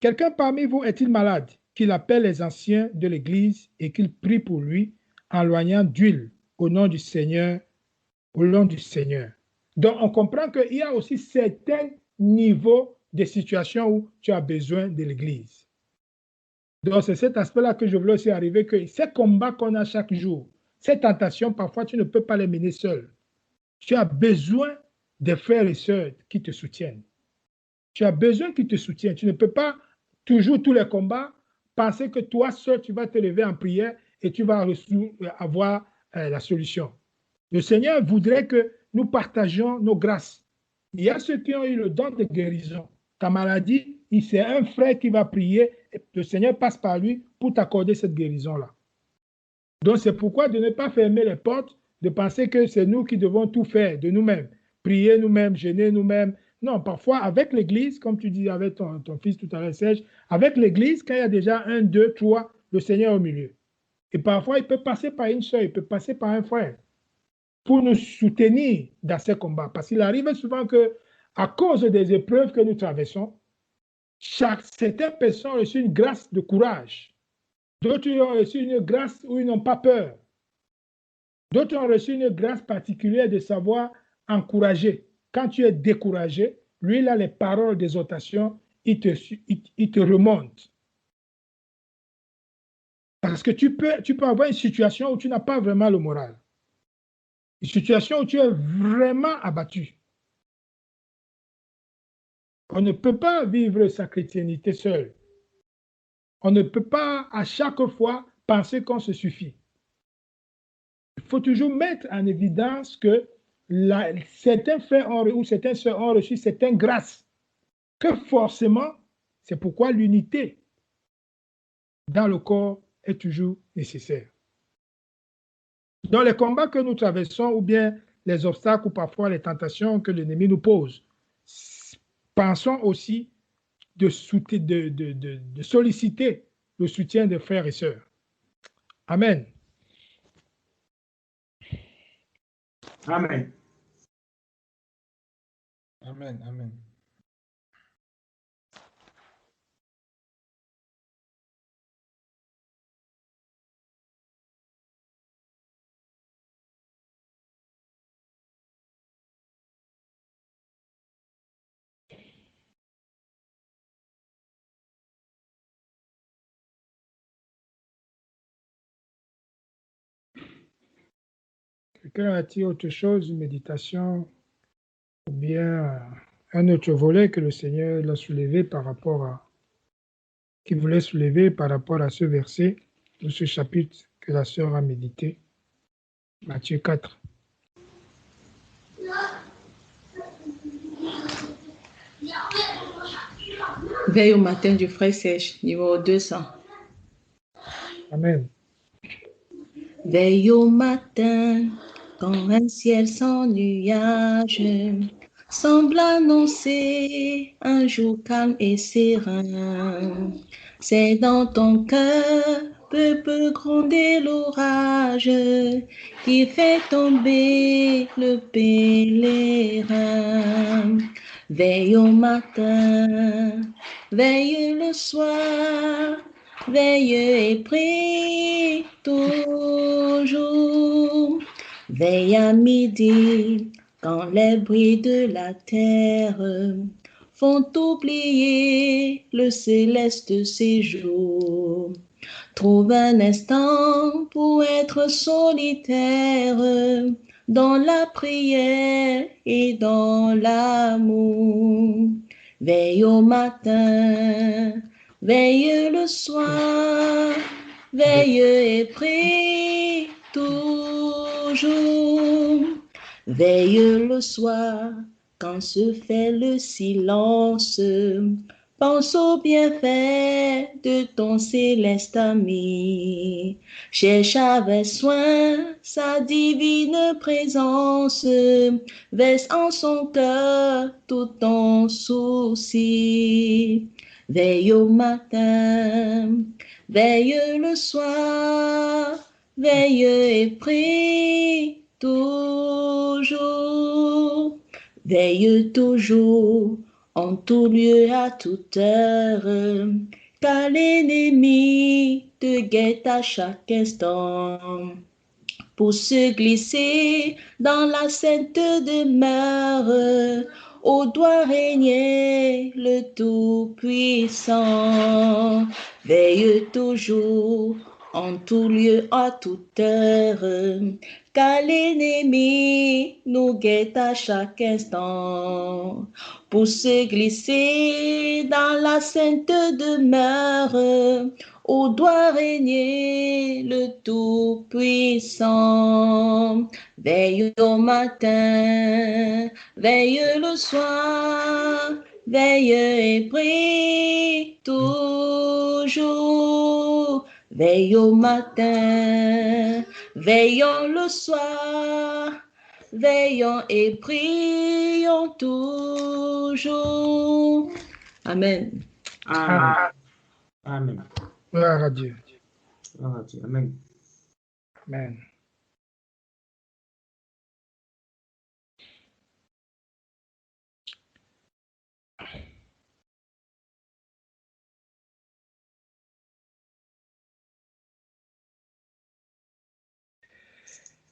Quelqu'un parmi vous est-il malade, qu'il appelle les anciens de l'Église et qu'il prie pour lui en loignant d'huile au nom du Seigneur, au nom du Seigneur. Donc on comprend qu'il y a aussi certains niveaux de situations où tu as besoin de l'Église. Donc c'est cet aspect-là que je voulais aussi arriver, que ces combats qu'on a chaque jour, ces tentations, parfois tu ne peux pas les mener seul. Tu as besoin des frères et sœurs qui te soutiennent. Tu as besoin qu'ils te soutiennent. Tu ne peux pas toujours tous les combats penser que toi seul tu vas te lever en prière et tu vas avoir la solution. Le Seigneur voudrait que nous partagions nos grâces. Il y a ceux qui ont eu le don de guérison. Ta maladie, c'est un frère qui va prier et le Seigneur passe par lui pour t'accorder cette guérison-là. Donc c'est pourquoi de ne pas fermer les portes, de penser que c'est nous qui devons tout faire de nous-mêmes, prier nous-mêmes, gêner nous-mêmes. Non, parfois avec l'Église, comme tu dis avec ton fils tout à l'heure, Serge, avec l'Église, quand il y a déjà 1, 2, 3, le Seigneur au milieu. Et parfois, il peut passer par une sœur, il peut passer par un frère pour nous soutenir dans ces combats. Parce qu'il arrive souvent qu'à cause des épreuves que nous traversons, certaines personnes ont reçu une grâce de courage. D'autres ont reçu une grâce où ils n'ont pas peur. D'autres ont reçu une grâce particulière de savoir encourager. Quand tu es découragé, lui, il a les paroles d'exhortation, il te remonte. Parce que tu peux avoir une situation où tu n'as pas vraiment le moral. Une situation où tu es vraiment abattu. On ne peut pas vivre sa chrétiennité seul. On ne peut pas à chaque fois penser qu'on se suffit. Il faut toujours mettre en évidence que certains frères ou certaines sœurs ont reçu certaines grâces, que forcément, c'est pourquoi l'unité dans le corps est toujours nécessaire. Dans les combats que nous traversons, ou bien les obstacles ou parfois les tentations que l'ennemi nous pose, pensons aussi de solliciter le soutien des frères et sœurs. Amen. Amen. Amen, amen. Quelqu'un a-t-il autre chose, une méditation, ou bien un autre volet que le Seigneur l'a soulevé par rapport à, qu'il voulait soulever par rapport à ce verset, ou ce chapitre que la sœur a médité, Matthieu 4. Veille au matin du frère Serge, numéro 200. Amen. Veille au matin, quand un ciel sans nuage semble annoncer un jour calme et serein. C'est dans ton cœur peut gronder l'orage qui fait tomber le pèlerin. Veille au matin, veille le soir, veille et prie toujours. Veille à midi, quand les bruits de la terre font oublier le céleste séjour. Trouve un instant pour être solitaire dans la prière et dans l'amour. Veille au matin, veille le soir, veille et prie toujours. Veille le soir, quand se fait le silence, pense aux bienfaits de ton céleste ami. Cherche avec soin sa divine présence, verse en son cœur tout ton souci. Veille au matin, veille le soir, veille et prie toujours. Veille toujours, en tout lieu, à toute heure, car l'ennemi te guette à chaque instant. Pour se glisser dans la sainte demeure, où doit régner le Tout-Puissant. Veille toujours, en tout lieu, à toute heure, car l'ennemi nous guette à chaque instant. Pour se glisser dans la sainte demeure, où doit régner le Tout-Puissant. Veille au matin, veille le soir, veille et prie toujours. Veille au matin, veillons le soir, veillons et prions toujours. Amen. Amen. Amen. Gloire à Dieu. Gloire à Dieu. Amen. Amen.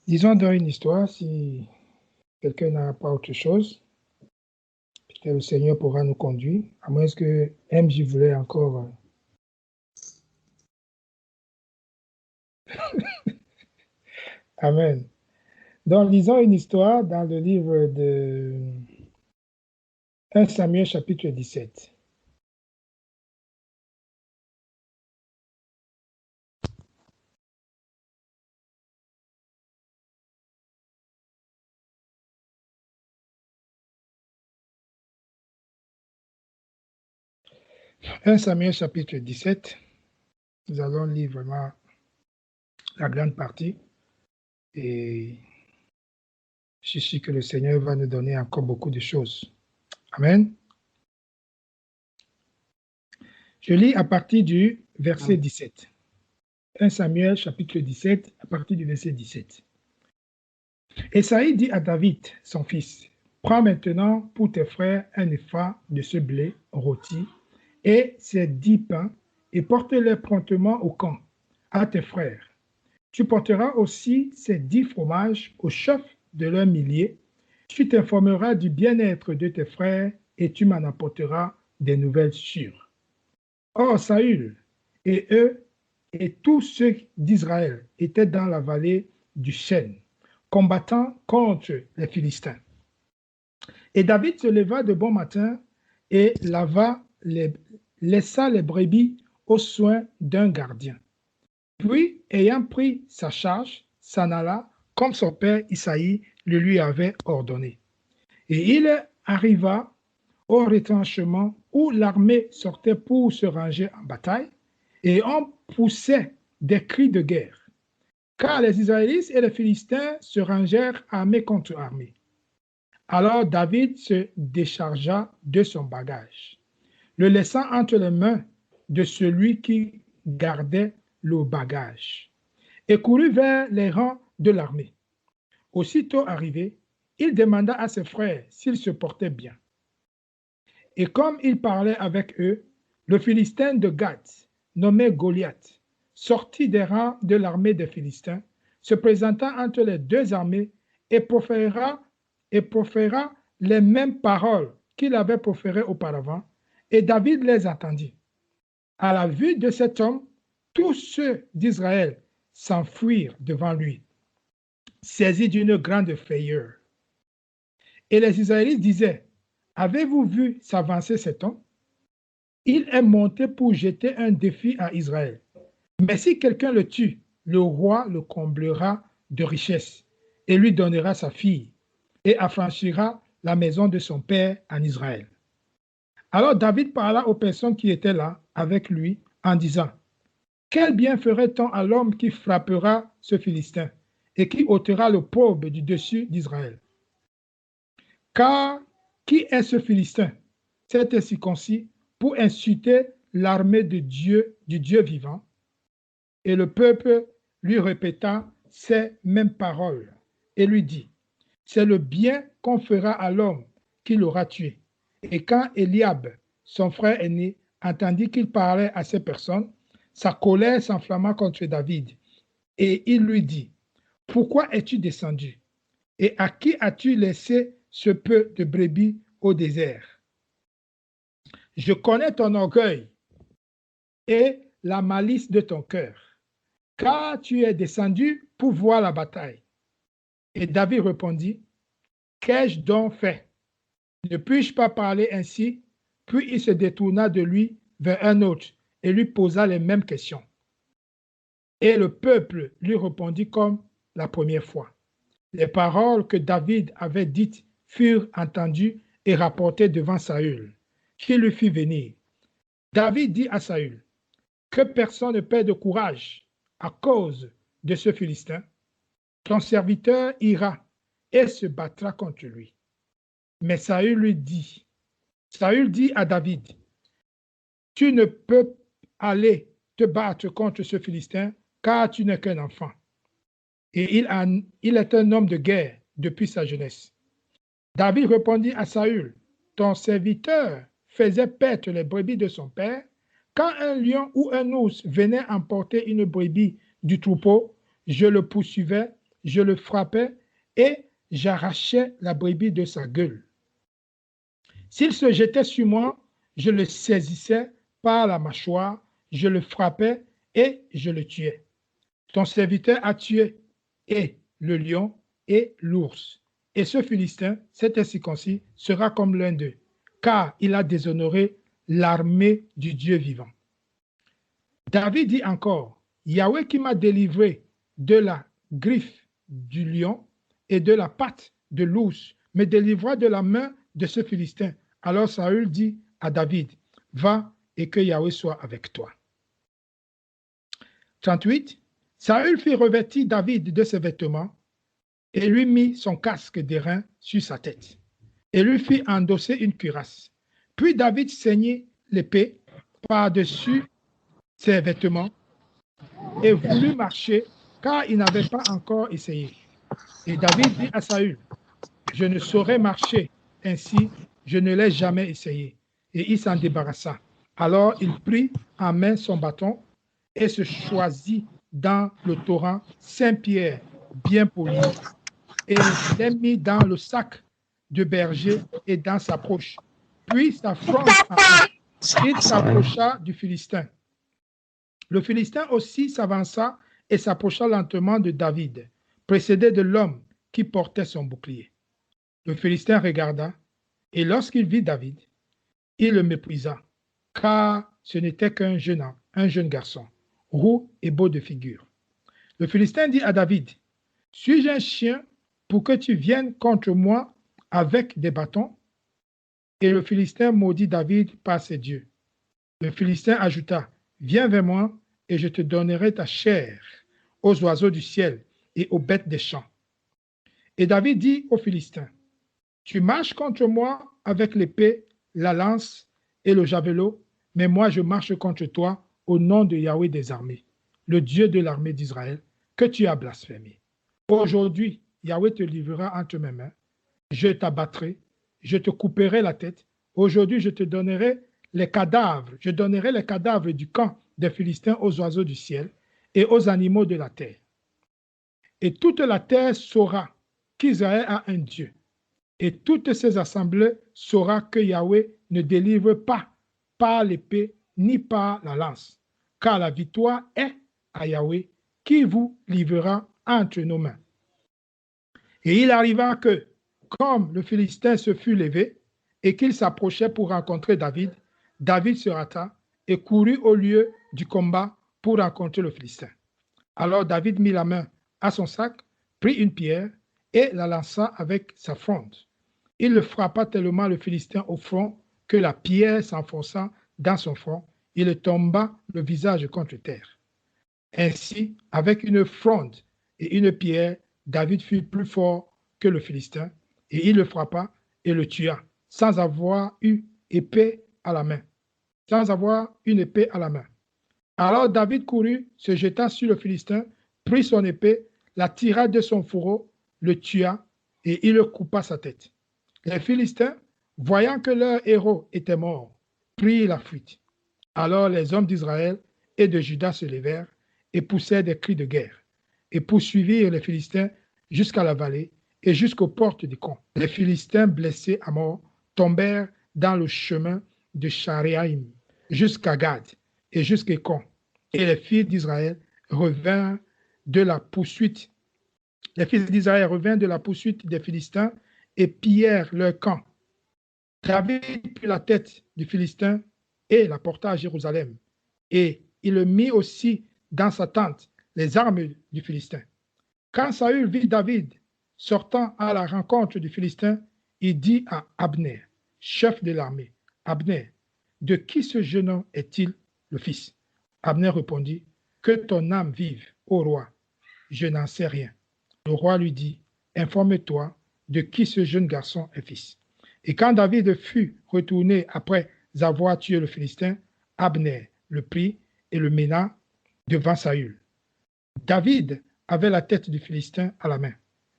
Disons dans une histoire, si quelqu'un n'a pas autre chose, peut-être le Seigneur pourra nous conduire, à moins que MJ voulait encore. Amen. Donc, lisons une histoire dans le livre de 1 Samuel chapitre 17. « 1 Samuel chapitre 17, nous allons lire vraiment la grande partie et je suis sûr que le Seigneur va nous donner encore beaucoup de choses. Amen. Je lis à partir du verset 17. 1 Samuel chapitre 17, à partir du verset 17. Esaïe dit à David, son fils, prends maintenant pour tes frères un épha de ce blé rôti et ses 10 pains et porte-les promptement au camp, à tes frères. Tu porteras aussi ces 10 fromages au chef de leurs milliers. Tu t'informeras du bien-être de tes frères et tu m'en apporteras des nouvelles sûres. Or, Saül et eux et tous ceux d'Israël étaient dans la vallée du Chêne, combattant contre les Philistins. Et David se leva de bon matin et laissa les brebis aux soins d'un gardien. Puis, ayant pris sa charge, s'en alla comme son père Isaïe le lui avait ordonné. Et il arriva au retranchement où l'armée sortait pour se ranger en bataille, et on poussait des cris de guerre, car les Israélites et les Philistins se rangèrent armée contre armée. Alors David se déchargea de son bagage, le laissant entre les mains de celui qui gardait le bagage, et courut vers les rangs de l'armée. Aussitôt arrivé, il demanda à ses frères s'ils se portaient bien. Et comme il parlait avec eux, le Philistin de Gath, nommé Goliath, sortit des rangs de l'armée des Philistins, se présenta entre les deux armées et proféra les mêmes paroles qu'il avait proférées auparavant, et David les entendit. À la vue de cet homme, tous ceux d'Israël s'enfuirent devant lui, saisis d'une grande frayeur. Et les Israélites disaient, « Avez-vous vu s'avancer cet homme? Il est monté pour jeter un défi à Israël. Mais si quelqu'un le tue, le roi le comblera de richesses et lui donnera sa fille et affranchira la maison de son père en Israël. » Alors David parla aux personnes qui étaient là avec lui en disant, « Quel bien ferait-on à l'homme qui frappera ce Philistin et qui ôtera le pauvre du dessus d'Israël? Car qui est ce Philistin, cet incirconcis, pour insulter l'armée de Dieu, du Dieu vivant? » Et le peuple lui répéta ces mêmes paroles et lui dit, « C'est le bien qu'on fera à l'homme qui l'aura tué. » Et quand Eliab, son frère aîné, entendit qu'il parlait à ces personnes, sa colère s'enflamma contre David. Et il lui dit, « Pourquoi es-tu descendu? Et à qui as-tu laissé ce peu de brebis au désert? Je connais ton orgueil et la malice de ton cœur, car tu es descendu pour voir la bataille. » Et David répondit, « Qu'ai-je donc fait? Ne puis-je pas parler ainsi? » Puis il se détourna de lui vers un autre et lui posa les mêmes questions. Et le peuple lui répondit comme la première fois. Les paroles que David avait dites furent entendues et rapportées devant Saül, qui lui fit venir. David dit à Saül, « Que personne ne perde de courage à cause de ce Philistin. Ton serviteur ira et se battra contre lui. » Mais Saül dit à David, « Tu ne peux aller te battre contre ce Philistin, car tu n'es qu'un enfant. Et il est un homme de guerre depuis sa jeunesse. » David répondit à Saül, « Ton serviteur faisait paître les brebis de son père. Quand un lion ou un ours venait emporter une brebis du troupeau, je le poursuivais, je le frappais et j'arrachais la brebis de sa gueule. S'il se jetait sur moi, je le saisissais par la mâchoire, je le frappais et je le tuais. Ton serviteur a tué et le lion et l'ours. Et ce Philistin, cet incirconcis, sera comme l'un d'eux, car il a déshonoré l'armée du Dieu vivant. » David dit encore, « Yahweh qui m'a délivré de la griffe du lion et de la patte de l'ours, me délivrera de la main de ce Philistin. » Alors Saül dit à David, « Va et que Yahweh soit avec toi. » 38. Saül fit revêtir David de ses vêtements et lui mit son casque d'airain sur sa tête et lui fit endosser une cuirasse. Puis David ceignit l'épée par-dessus ses vêtements et voulut marcher car il n'avait pas encore essayé. Et David dit à Saül, « Je ne saurais marcher ainsi, je ne l'ai jamais essayé. » Et il s'en débarrassa. Alors il prit en main son bâton et se choisit dans le torrent 5 pierres bien polies et les mit dans le sac de berger et dans sa poche. Puis sa fronde en haut, il s'approcha du Philistin. Le Philistin aussi s'avança et s'approcha lentement de David, précédé de l'homme qui portait son bouclier. Le Philistin regarda, et lorsqu'il vit David, il le méprisa, car ce n'était qu'un jeune garçon, roux et beau de figure. Le Philistin dit à David, « Suis-je un chien pour que tu viennes contre moi avec des bâtons? » Et le Philistin maudit David par ses dieux. Le Philistin ajouta, « Viens vers moi, et je te donnerai ta chair aux oiseaux du ciel et aux bêtes des champs. » Et David dit au Philistin, « Tu marches contre moi avec l'épée, la lance et le javelot, mais moi je marche contre toi au nom de Yahweh des armées, le Dieu de l'armée d'Israël, que tu as blasphémé. Aujourd'hui, Yahweh te livrera entre mes mains, je t'abattrai, je te couperai la tête. Aujourd'hui, je donnerai les cadavres du camp des Philistins aux oiseaux du ciel et aux animaux de la terre. Et toute la terre saura qu'Israël a un Dieu. Et toutes ces assemblées saura que Yahweh ne délivre pas par l'épée ni par la lance, car la victoire est à Yahweh qui vous livrera entre nos mains. » Et il arriva que, comme le Philistin se fut levé et qu'il s'approchait pour rencontrer David, David se hâta et courut au lieu du combat pour rencontrer le Philistin. Alors David mit la main à son sac, prit une pierre et la lança avec sa fronde. Il le frappa tellement le Philistin au front que la pierre s'enfonça dans son front, il tomba le visage contre terre. Ainsi, avec une fronde et une pierre, David fut plus fort que le Philistin, et il le frappa et le tua, sans avoir eu épée à la main. Sans avoir une épée à la main. Alors David courut, se jeta sur le Philistin, prit son épée, la tira de son fourreau, le tua, et il coupa sa tête. Les Philistins, voyant que leur héros était mort, prirent la fuite. Alors les hommes d'Israël et de Juda se levèrent et poussèrent des cris de guerre, et poursuivirent les Philistins jusqu'à la vallée et jusqu'aux portes des camps. Les Philistins blessés à mort tombèrent dans le chemin de Sharaïm jusqu'à Gad et jusqu'à Con. Et les fils d'Israël revinrent de la poursuite. Les fils d'Israël revinrent de la poursuite des Philistins et pillèrent leur camp. David prit la tête du Philistin et la porta à Jérusalem. Et il mit aussi dans sa tente les armes du Philistin. Quand Saül vit David sortant à la rencontre du Philistin, il dit à Abner, chef de l'armée, Abner, de qui ce jeune homme est-il le fils? Abner répondit, que ton âme vive, ô roi, je n'en sais rien. Le roi lui dit, informe-toi de qui ce jeune garçon est fils. Et quand David fut retourné après avoir tué le Philistin, Abner le prit et le mena devant Saül. David avait la tête du Philistin à la main.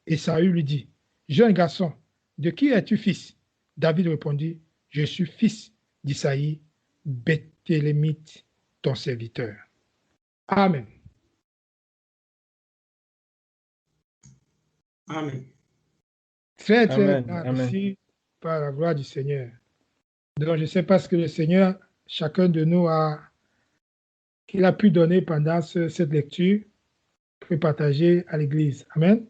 Et Saül lui dit, jeune garçon, de qui es-tu fils? David répondit, je suis fils d'Isaïe, Béthélémite, ton serviteur. Amen. Amen. Très, très Amen. bien Amen. reçu par la gloire du Seigneur. Donc, je ne sais pas ce que le Seigneur, chacun de nous, qu'il a pu donner pendant cette lecture, peut partager à l'Église. Amen.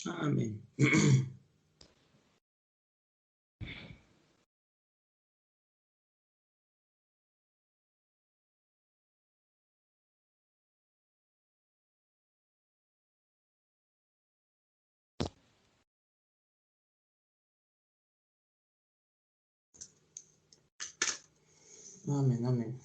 Amen. Amen. Amen.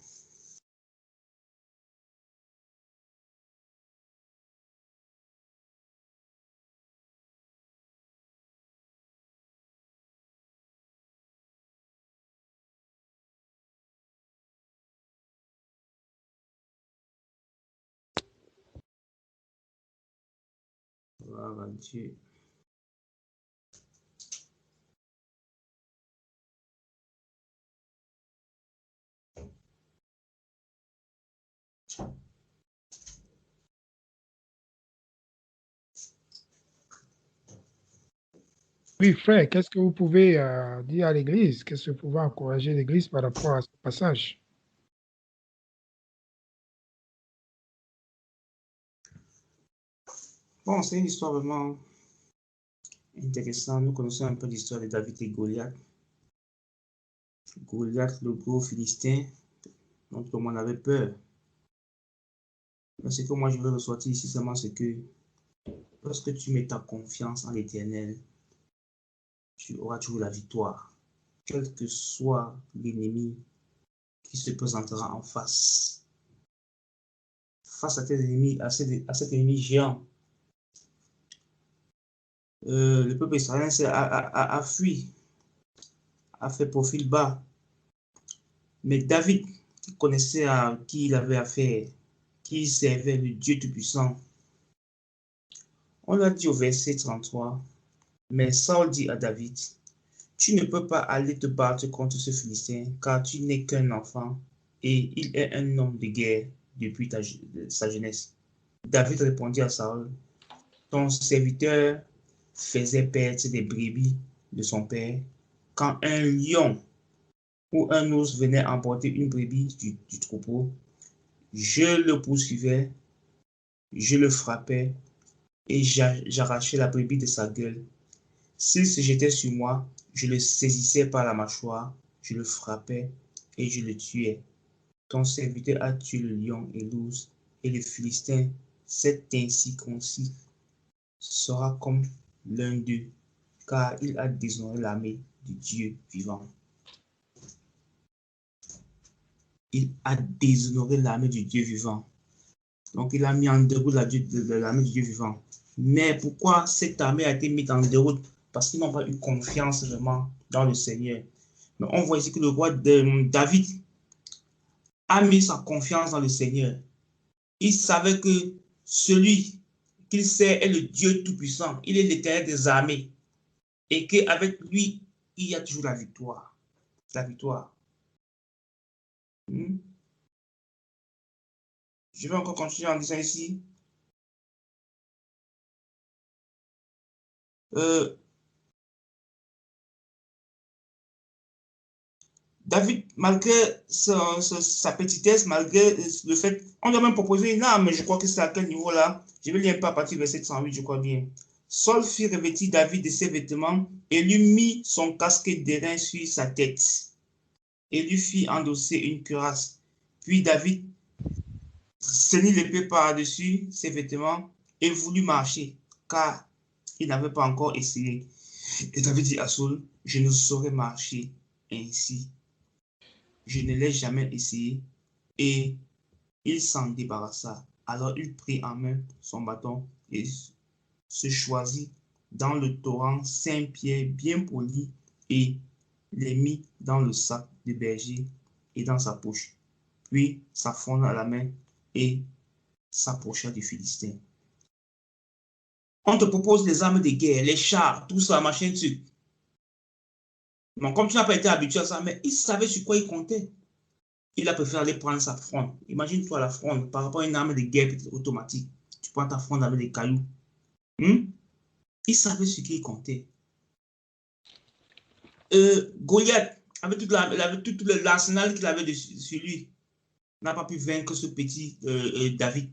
Gloire à Dieu. Oui, frère, qu'est-ce que vous pouvez dire à l'Église? Qu'est-ce que vous pouvez encourager l'Église par rapport à ce passage? Bon, c'est une histoire vraiment intéressante. Nous connaissons un peu l'histoire de David et Goliath. Goliath, le gros Philistin, dont tout le monde avait peur. Mais ce que moi je veux ressortir ici seulement, c'est que lorsque tu mets ta confiance en l'Éternel, tu auras toujours la victoire. Quel que soit l'ennemi qui se présentera en face. Face à tes ennemis, à cet ennemi géant. Le peuple israélien a fui, a fait profil bas. Mais David, qui connaissait à qui il avait affaire, qui servait le Dieu Tout-Puissant, on lui a dit au verset 33, mais Saul dit à David, tu ne peux pas aller te battre contre ce Philistin, car tu n'es qu'un enfant, et il est un homme de guerre depuis sa jeunesse. David répondit à Saul, ton serviteur faisait perdre des brebis de son père, quand un lion ou un ours venait emporter une brebis du troupeau, je le poursuivais, je le frappais, et j'arrachais la brebis de sa gueule. S'il se jetait sur moi, je le saisissais par la mâchoire, je le frappais et je le tuais. Ton serviteur a tué le lion et l'ours, et le Philistin, cet incirconcis, sera comme l'un d'eux, car il a déshonoré l'armée du Dieu vivant. Il a déshonoré l'armée du Dieu vivant. Donc, il a mis en déroute l'armée du Dieu vivant. Mais pourquoi cette armée a été mise en déroute? Parce qu'ils n'ont pas eu confiance vraiment dans le Seigneur. Mais on voit ici que le roi David a mis sa confiance dans le Seigneur. Il savait que celui qu'il sait est le Dieu Tout-Puissant. Il est l'Éternel des armées. Et qu'avec lui, il y a toujours la victoire. La victoire. Je vais encore continuer en disant ici. David, malgré sa petitesse, malgré le fait, on lui a même proposé une arme, mais je crois que c'est à quel niveau là? Je vais lire un peu à partir du verset 108, je crois bien. Saul fit revêtir David de ses vêtements et lui mit son casque d'airain sur sa tête et lui fit endosser une cuirasse. Puis David ceignit l'épée par-dessus ses vêtements et voulut marcher, car il n'avait pas encore essayé. Et David dit à Saul, je ne saurais marcher ainsi. Je ne l'ai jamais essayé. Et il s'en débarrassa. Alors il prit en main son bâton et se choisit dans le torrent 5 pieds bien poli et les mit dans le sac de berger et dans sa poche. Puis s'affronta à la main et s'approcha du Philistin. On te propose les armes de guerre, les chars, tout ça, machin dessus. Donc, comme tu n'as pas été habitué à ça, mais il savait sur quoi il comptait. Il a préféré aller prendre sa fronde. Imagine-toi la fronde par rapport à une arme de guerre automatique. Tu prends ta fronde avec des cailloux. Il savait sur qui il comptait. Goliath, avec tout l'arsenal qu'il avait sur lui, n'a pas pu vaincre ce petit David.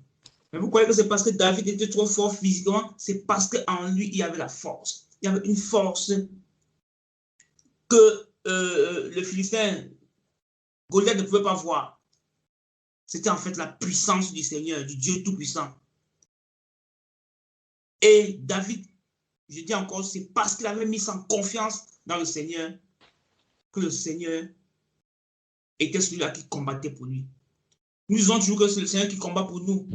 Mais vous croyez que c'est parce que David était trop fort physiquement? C'est parce qu'en lui, il y avait la force. Il y avait une force que le Philistin, Goliath ne pouvait pas voir. C'était en fait la puissance du Seigneur, du Dieu Tout-Puissant. Et David, je dis encore, c'est parce qu'il avait mis sa confiance dans le Seigneur que le Seigneur était celui-là qui combattait pour lui. Nous disons toujours que c'est le Seigneur qui combat pour nous.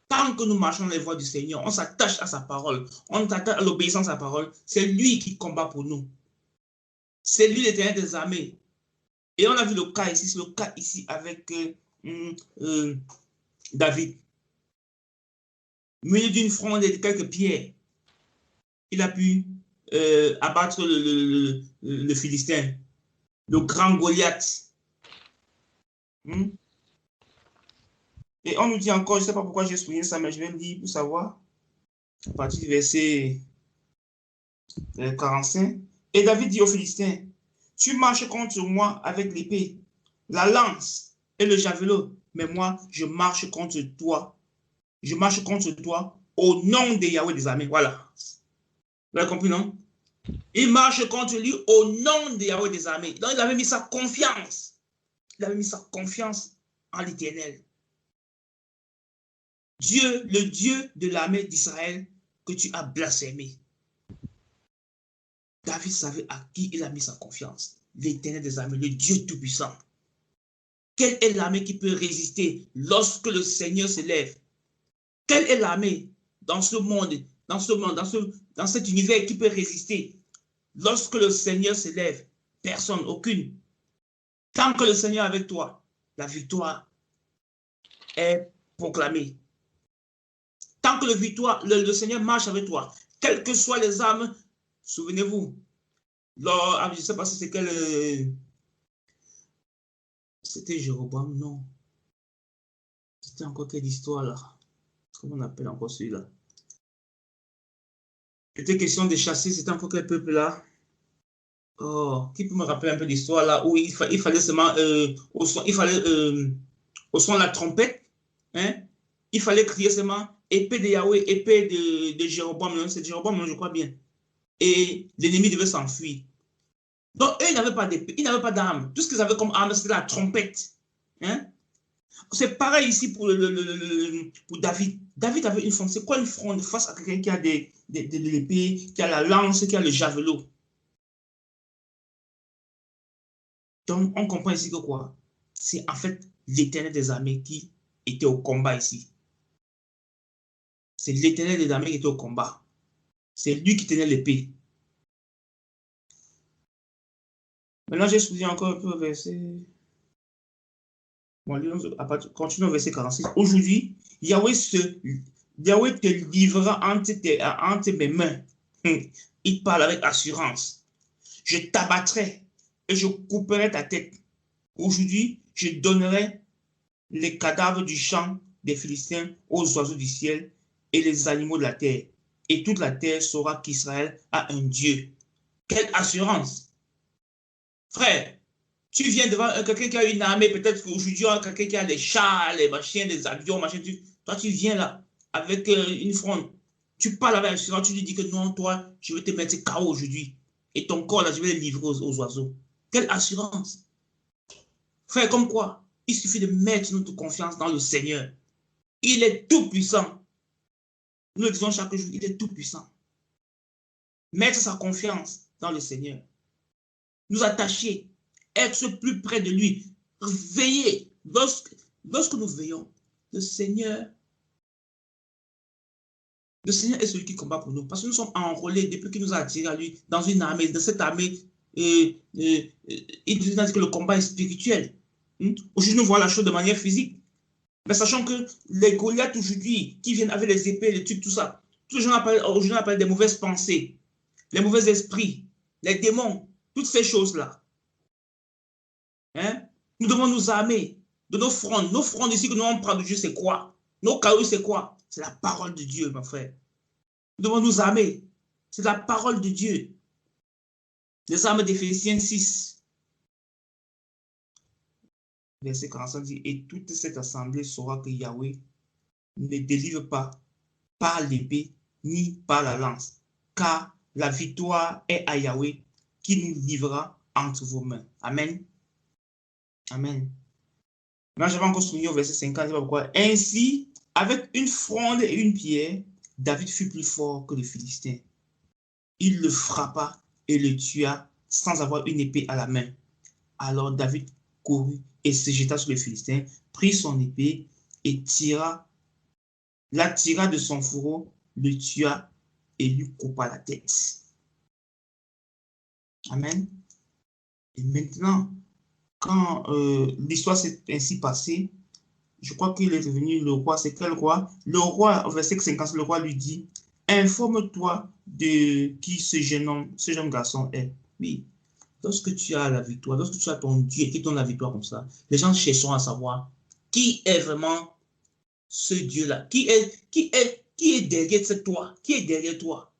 Tant que nous marchons dans les voies du Seigneur, on s'attache à sa parole, on s'attache à l'obéissance à sa parole, c'est lui qui combat pour nous. C'est lui l'Éternel des armées. Et on a vu le cas ici, c'est le cas ici avec David. Muni d'une fronde et de quelques pierres, il a pu abattre le Philistin, le grand Goliath. Et on nous dit encore, je ne sais pas pourquoi j'ai souligné ça, mais je vais le lire pour savoir, à partir du verset 45. Et David dit aux Philistins, tu marches contre moi avec l'épée, la lance et le javelot, mais moi, je marche contre toi. Je marche contre toi au nom de Yahweh des armées. Voilà. Vous avez compris, non? Il marche contre lui au nom de Yahweh des armées. Donc, il avait mis sa confiance. Il avait mis sa confiance en l'Éternel. Dieu, le Dieu de l'armée d'Israël que tu as blasphémé. David savait à qui il a mis sa confiance. L'Éternel des armées, le Dieu Tout-Puissant. Quelle est l'armée qui peut résister lorsque le Seigneur se lève? Quelle est l'armée dans ce monde, dans cet univers qui peut résister lorsque le Seigneur se lève? Personne, aucune. Tant que le Seigneur est avec toi, la victoire est proclamée. Tant que le Seigneur marche avec toi, quelles que soient les armes, souvenez-vous, je ne sais pas si c'est quel... C'était Jéroboam, non. C'était encore quelle histoire là? Comment on appelle encore celui-là? C'était question de chasser, c'était encore quel peuple là? Oh, qui peut me rappeler un peu l'histoire là où il fallait seulement au son de la trompette, hein? Il fallait crier seulement épée de Yahweh, épée de Jéroboam, c'est Jéroboam, je crois bien. Et l'ennemi devait s'enfuir. Donc, eux, ils n'avaient pas d'épée, ils n'avaient pas d'armes. Tout ce qu'ils avaient comme arme, c'était la trompette. Hein? C'est pareil ici pour David. David avait une fronde. C'est quoi une fronde face à quelqu'un qui a de l'épée, qui a la lance, qui a le javelot? Donc, on comprend ici que quoi? C'est en fait l'Éternel des armées qui était au combat ici. C'est l'Éternel des armées qui était au combat. C'est lui qui tenait l'épée. Maintenant, j'ai souligné encore un peu le verset. Bon, continuons au verset 46. Aujourd'hui, Yahweh te livrera entre mes mains. Il parle avec assurance. Je t'abattrai et je couperai ta tête. Aujourd'hui, je donnerai les cadavres du champ des Philistins aux oiseaux du ciel et les animaux de la terre. Et toute la terre saura qu'Israël a un Dieu. Quelle assurance! Frère, tu viens devant quelqu'un qui a une armée, peut-être qu'aujourd'hui, quelqu'un qui a des chars, les machins, des avions, machin, toi, tu viens là avec une fronde. Tu parles avec assurance, tu lui dis que non, toi, je vais te mettre KO aujourd'hui. Et ton corps, là, je vais le livrer aux oiseaux. Quelle assurance! Frère, comme quoi, il suffit de mettre notre confiance dans le Seigneur. Il est tout puissant. Nous le disons chaque jour, il est tout puissant. Mettre sa confiance dans le Seigneur. Nous attacher, être plus près de lui, veiller. Lorsque nous veillons, le Seigneur est celui qui combat pour nous. Parce que nous sommes enrôlés depuis qu'il nous a attirés à lui dans une armée. Dans cette armée, il nous a dit que le combat est spirituel. Aujourd'hui, nous voyons la chose de manière physique. Mais sachant que les Goliaths aujourd'hui, qui viennent avec les épées, les trucs, tout ça, tous les gens aujourd'hui appellent des mauvaises pensées, les mauvais esprits, les démons, toutes ces choses-là. Hein? Nous devons nous armer de nos frondes. Nos frondes ici que nous on prend de Dieu, c'est quoi? Nos cailloux, c'est quoi? C'est la parole de Dieu, mon frère. Nous devons nous armer. C'est la parole de Dieu. Les armes d'Éphésiens 6. Verset 45 dit, et toute cette assemblée saura que Yahweh ne délivre pas par l'épée ni par la lance, car la victoire est à Yahweh qui nous livrera entre vos mains. Amen. Amen. Maintenant, j'avais encore souligné au verset 50, pourquoi. Ainsi, avec une fronde et une pierre, David fut plus fort que le Philistin. Il le frappa et le tua sans avoir une épée à la main. Alors David courut et se jeta sur le Philistin, prit son épée et la tira de son fourreau, le tua et lui coupa la tête. Amen. Et maintenant, quand l'histoire s'est ainsi passée, je crois qu'il est devenu le roi. C'est quel roi? Le roi, au verset 50, le roi lui dit, informe-toi de qui ce jeune garçon est. Oui. Lorsque tu as la victoire, lorsque tu as ton Dieu qui donne la victoire comme ça, les gens chercheront à savoir qui est vraiment ce Dieu-là, qui est derrière toi, qui est derrière toi.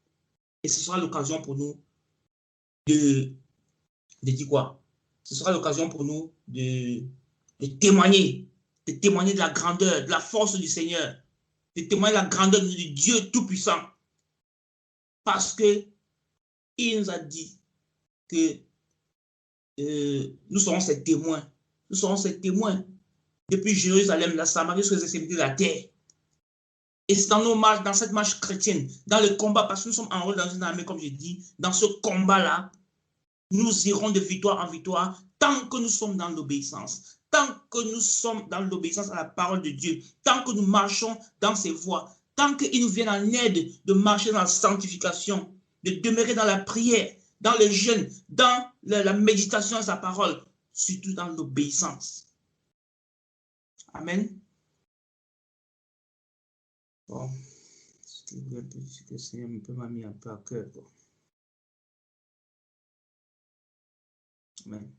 Et ce sera l'occasion pour nous de dire quoi? Ce sera l'occasion pour nous de témoigner de la grandeur, de la force du Seigneur, de témoigner de la grandeur du Dieu Tout-Puissant. Parce que il nous a dit que nous serons ses témoins. Nous serons ses témoins. Depuis Jérusalem, la Samarie, jusqu'aux extrémités de la terre. Et c'est dans nos marches, dans cette marche chrétienne, dans le combat, parce que nous sommes enrôlés dans une armée, comme je dis, dans ce combat-là, nous irons de victoire en victoire tant que nous sommes dans l'obéissance. Tant que nous sommes dans l'obéissance à la parole de Dieu. Tant que nous marchons dans ses voies. Tant qu'il nous vient en aide de marcher dans la sanctification, de demeurer dans la prière, dans le jeûne, dans la méditation à sa parole, surtout dans l'obéissance. Amen. Bon, c'est que le Seigneur m'a mis un peu à cœur. Amen.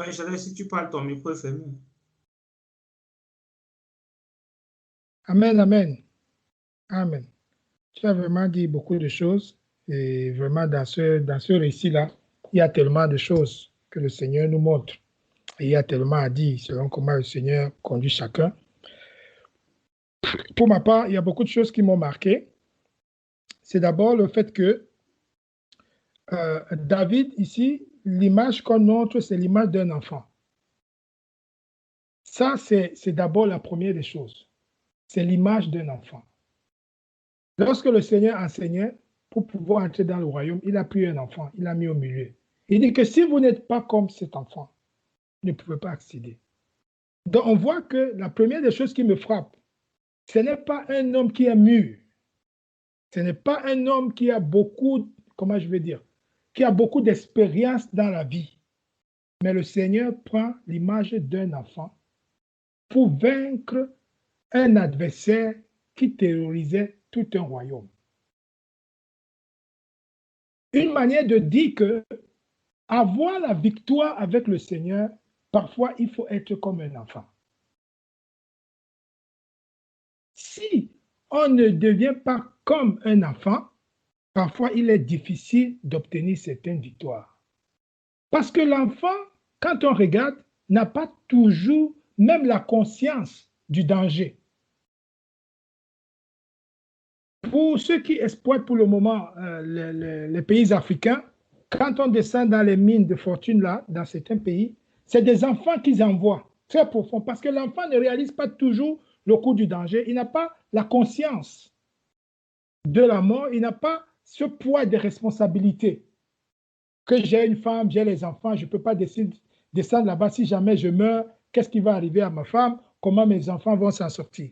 Enfin, si tu parles, ton micro est fermé. Amen, amen. Amen. Tu as vraiment dit beaucoup de choses. Et vraiment, dans ce récit-là, il y a tellement de choses que le Seigneur nous montre. Et il y a tellement à dire selon comment le Seigneur conduit chacun. Pour ma part, il y a beaucoup de choses qui m'ont marqué. c'est d'abord le fait que David, ici, l'image qu'on montre, c'est l'image d'un enfant. Ça, c'est d'abord la première des choses. C'est l'image d'un enfant. Lorsque le Seigneur enseignait, pour pouvoir entrer dans le royaume, il a pris un enfant, il l'a mis au milieu. Il dit que si vous n'êtes pas comme cet enfant, vous ne pouvez pas accéder. Donc on voit que la première des choses qui me frappe, ce n'est pas un homme qui est mûr. Ce n'est pas un homme qui a beaucoup, comment je vais dire, qui a beaucoup d'expérience dans la vie. Mais le Seigneur prend l'image d'un enfant pour vaincre un adversaire qui terrorisait tout un royaume. Une manière de dire que avoir la victoire avec le Seigneur, parfois il faut être comme un enfant. Si on ne devient pas comme un enfant, parfois il est difficile d'obtenir certaines victoires. Parce que l'enfant, quand on regarde, n'a pas toujours même la conscience du danger. Pour ceux qui exploitent pour le moment les pays africains, quand on descend dans les mines de fortune là, dans certains pays, c'est des enfants qu'ils envoient, très profond, parce que l'enfant ne réalise pas toujours le coût du danger, il n'a pas la conscience de la mort, il n'a pas ce poids de responsabilité. Que j'ai une femme, j'ai les enfants, je ne peux pas descendre là-bas, si jamais je meurs, qu'est-ce qui va arriver à ma femme, comment mes enfants vont s'en sortir.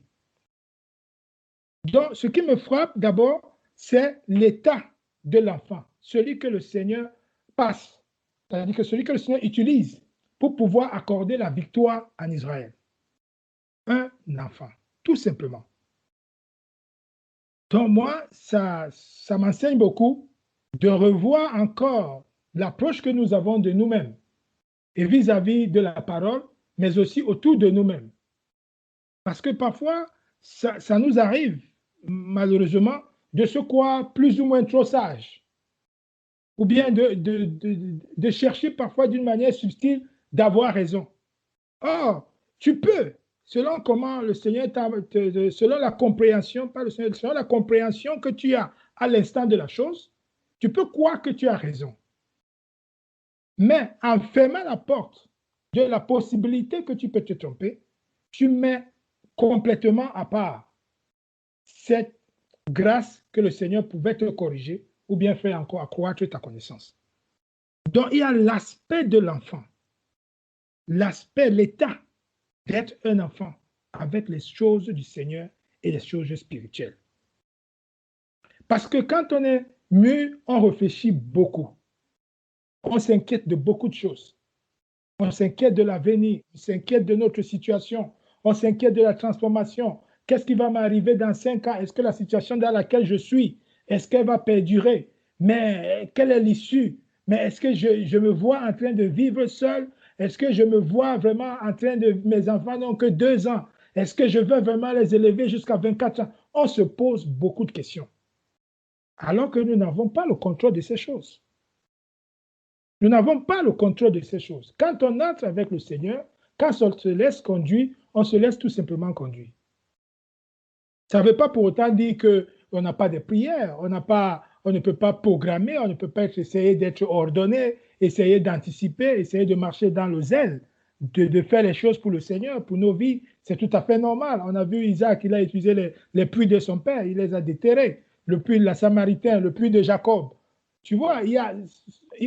Donc, ce qui me frappe d'abord, c'est l'état de l'enfant, celui que le Seigneur passe, c'est-à-dire que celui que le Seigneur utilise pour pouvoir accorder la victoire en Israël. Un enfant, tout simplement. Donc moi, ça m'enseigne beaucoup de revoir encore l'approche que nous avons de nous-mêmes et vis-à-vis de la parole, mais aussi autour de nous-mêmes. Parce que parfois, ça nous arrive, malheureusement, de se croire plus ou moins trop sage, ou bien de chercher parfois d'une manière subtile d'avoir raison. Or, tu peux, selon comment le Seigneur selon la compréhension, pas le Seigneur, selon la compréhension que tu as à l'instant de la chose, tu peux croire que tu as raison. Mais en fermant la porte de la possibilité que tu peux te tromper, tu mets complètement à part cette grâce que le Seigneur pouvait te corriger ou bien faire encore accroître ta connaissance. Donc, il y a l'aspect de l'enfant, l'aspect, l'état d'être un enfant avec les choses du Seigneur et les choses spirituelles. Parce que quand on est mûr, on réfléchit beaucoup. On s'inquiète de beaucoup de choses. On s'inquiète de l'avenir, on s'inquiète de notre situation, on s'inquiète de la transformation. Qu'est-ce qui va m'arriver dans 5 ans? Est-ce que la situation dans laquelle je suis, est-ce qu'elle va perdurer? Mais quelle est l'issue? Mais est-ce que je me vois en train de vivre seul? Est-ce que je me vois vraiment en train de... Mes enfants n'ont que 2 ans. Est-ce que je veux vraiment les élever jusqu'à 24 ans? On se pose beaucoup de questions. Alors que nous n'avons pas le contrôle de ces choses. Nous n'avons pas le contrôle de ces choses. Quand on entre avec le Seigneur, quand on se laisse conduire, on se laisse tout simplement conduire. Ça ne veut pas pour autant dire qu'on n'a pas de prières, on ne peut pas programmer, on ne peut pas essayer d'être ordonné, essayer d'anticiper, essayer de marcher dans le zèle, de faire les choses pour le Seigneur, pour nos vies. C'est tout à fait normal. On a vu Isaac, il a utilisé les puits de son père, il les a déterrés. Le puits de la Samaritain, le puits de Jacob. Tu vois,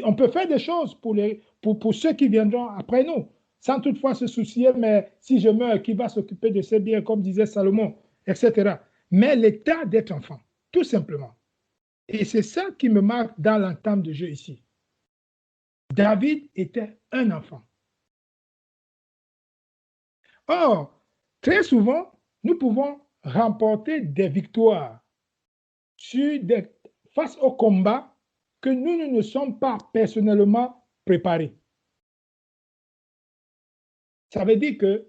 on peut faire des choses pour ceux qui viendront après nous, sans toutefois se soucier, mais si je meurs, qui va s'occuper de ces biens, comme disait Salomon, etc. Mais l'état d'être enfant, tout simplement. Et c'est ça qui me marque dans l'entame de jeu ici. David était un enfant. Or, très souvent, nous pouvons remporter des victoires face au combat que nous ne sommes pas personnellement préparés. Ça veut dire que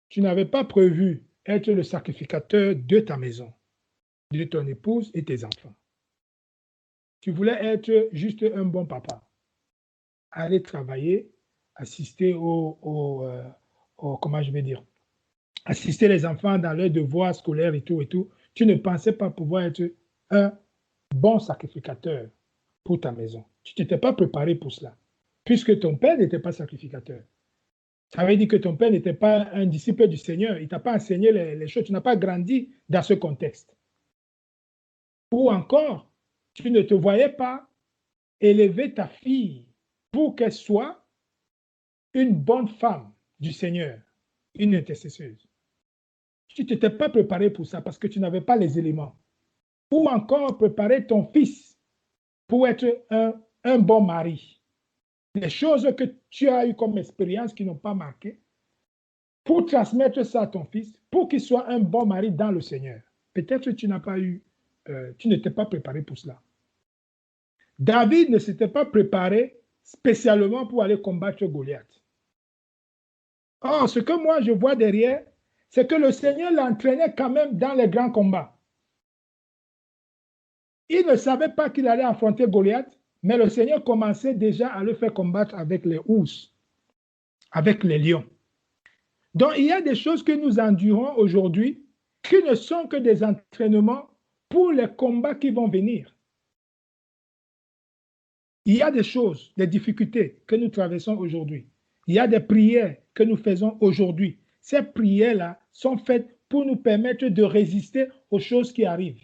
tu n'avais pas prévu être le sacrificateur de ta maison, de ton épouse et tes enfants. Tu voulais être juste un bon papa, aller travailler, assister comment je vais dire, assister les enfants dans leurs devoirs scolaires et tout, tu ne pensais pas pouvoir être un bon sacrificateur pour ta maison. Tu ne t'étais pas préparé pour cela, puisque ton père n'était pas sacrificateur. Ça veut dire que ton père n'était pas un disciple du Seigneur. Il ne t'a pas enseigné les choses. Tu n'as pas grandi dans ce contexte. Ou encore, tu ne te voyais pas élever ta fille pour qu'elle soit une bonne femme du Seigneur, une intercesseuse. Tu ne t'étais pas préparé pour ça parce que tu n'avais pas les éléments. Ou encore préparer ton fils pour être un bon mari. Les choses que tu as eues comme expérience qui n'ont pas marqué, pour transmettre ça à ton fils, pour qu'il soit un bon mari dans le Seigneur. Peut-être que tu n'as pas eu, tu n'étais pas préparé pour cela. David ne s'était pas préparé spécialement pour aller combattre Goliath. Or, ce que moi je vois derrière, c'est que le Seigneur l'entraînait quand même dans les grands combats. Il ne savait pas qu'il allait affronter Goliath, mais le Seigneur commençait déjà à le faire combattre avec les ours, avec les lions. Donc, il y a des choses que nous endurons aujourd'hui qui ne sont que des entraînements pour les combats qui vont venir. Il y a des choses, des difficultés que nous traversons aujourd'hui. Il y a des prières que nous faisons aujourd'hui. Ces prières-là sont faites pour nous permettre de résister aux choses qui arrivent.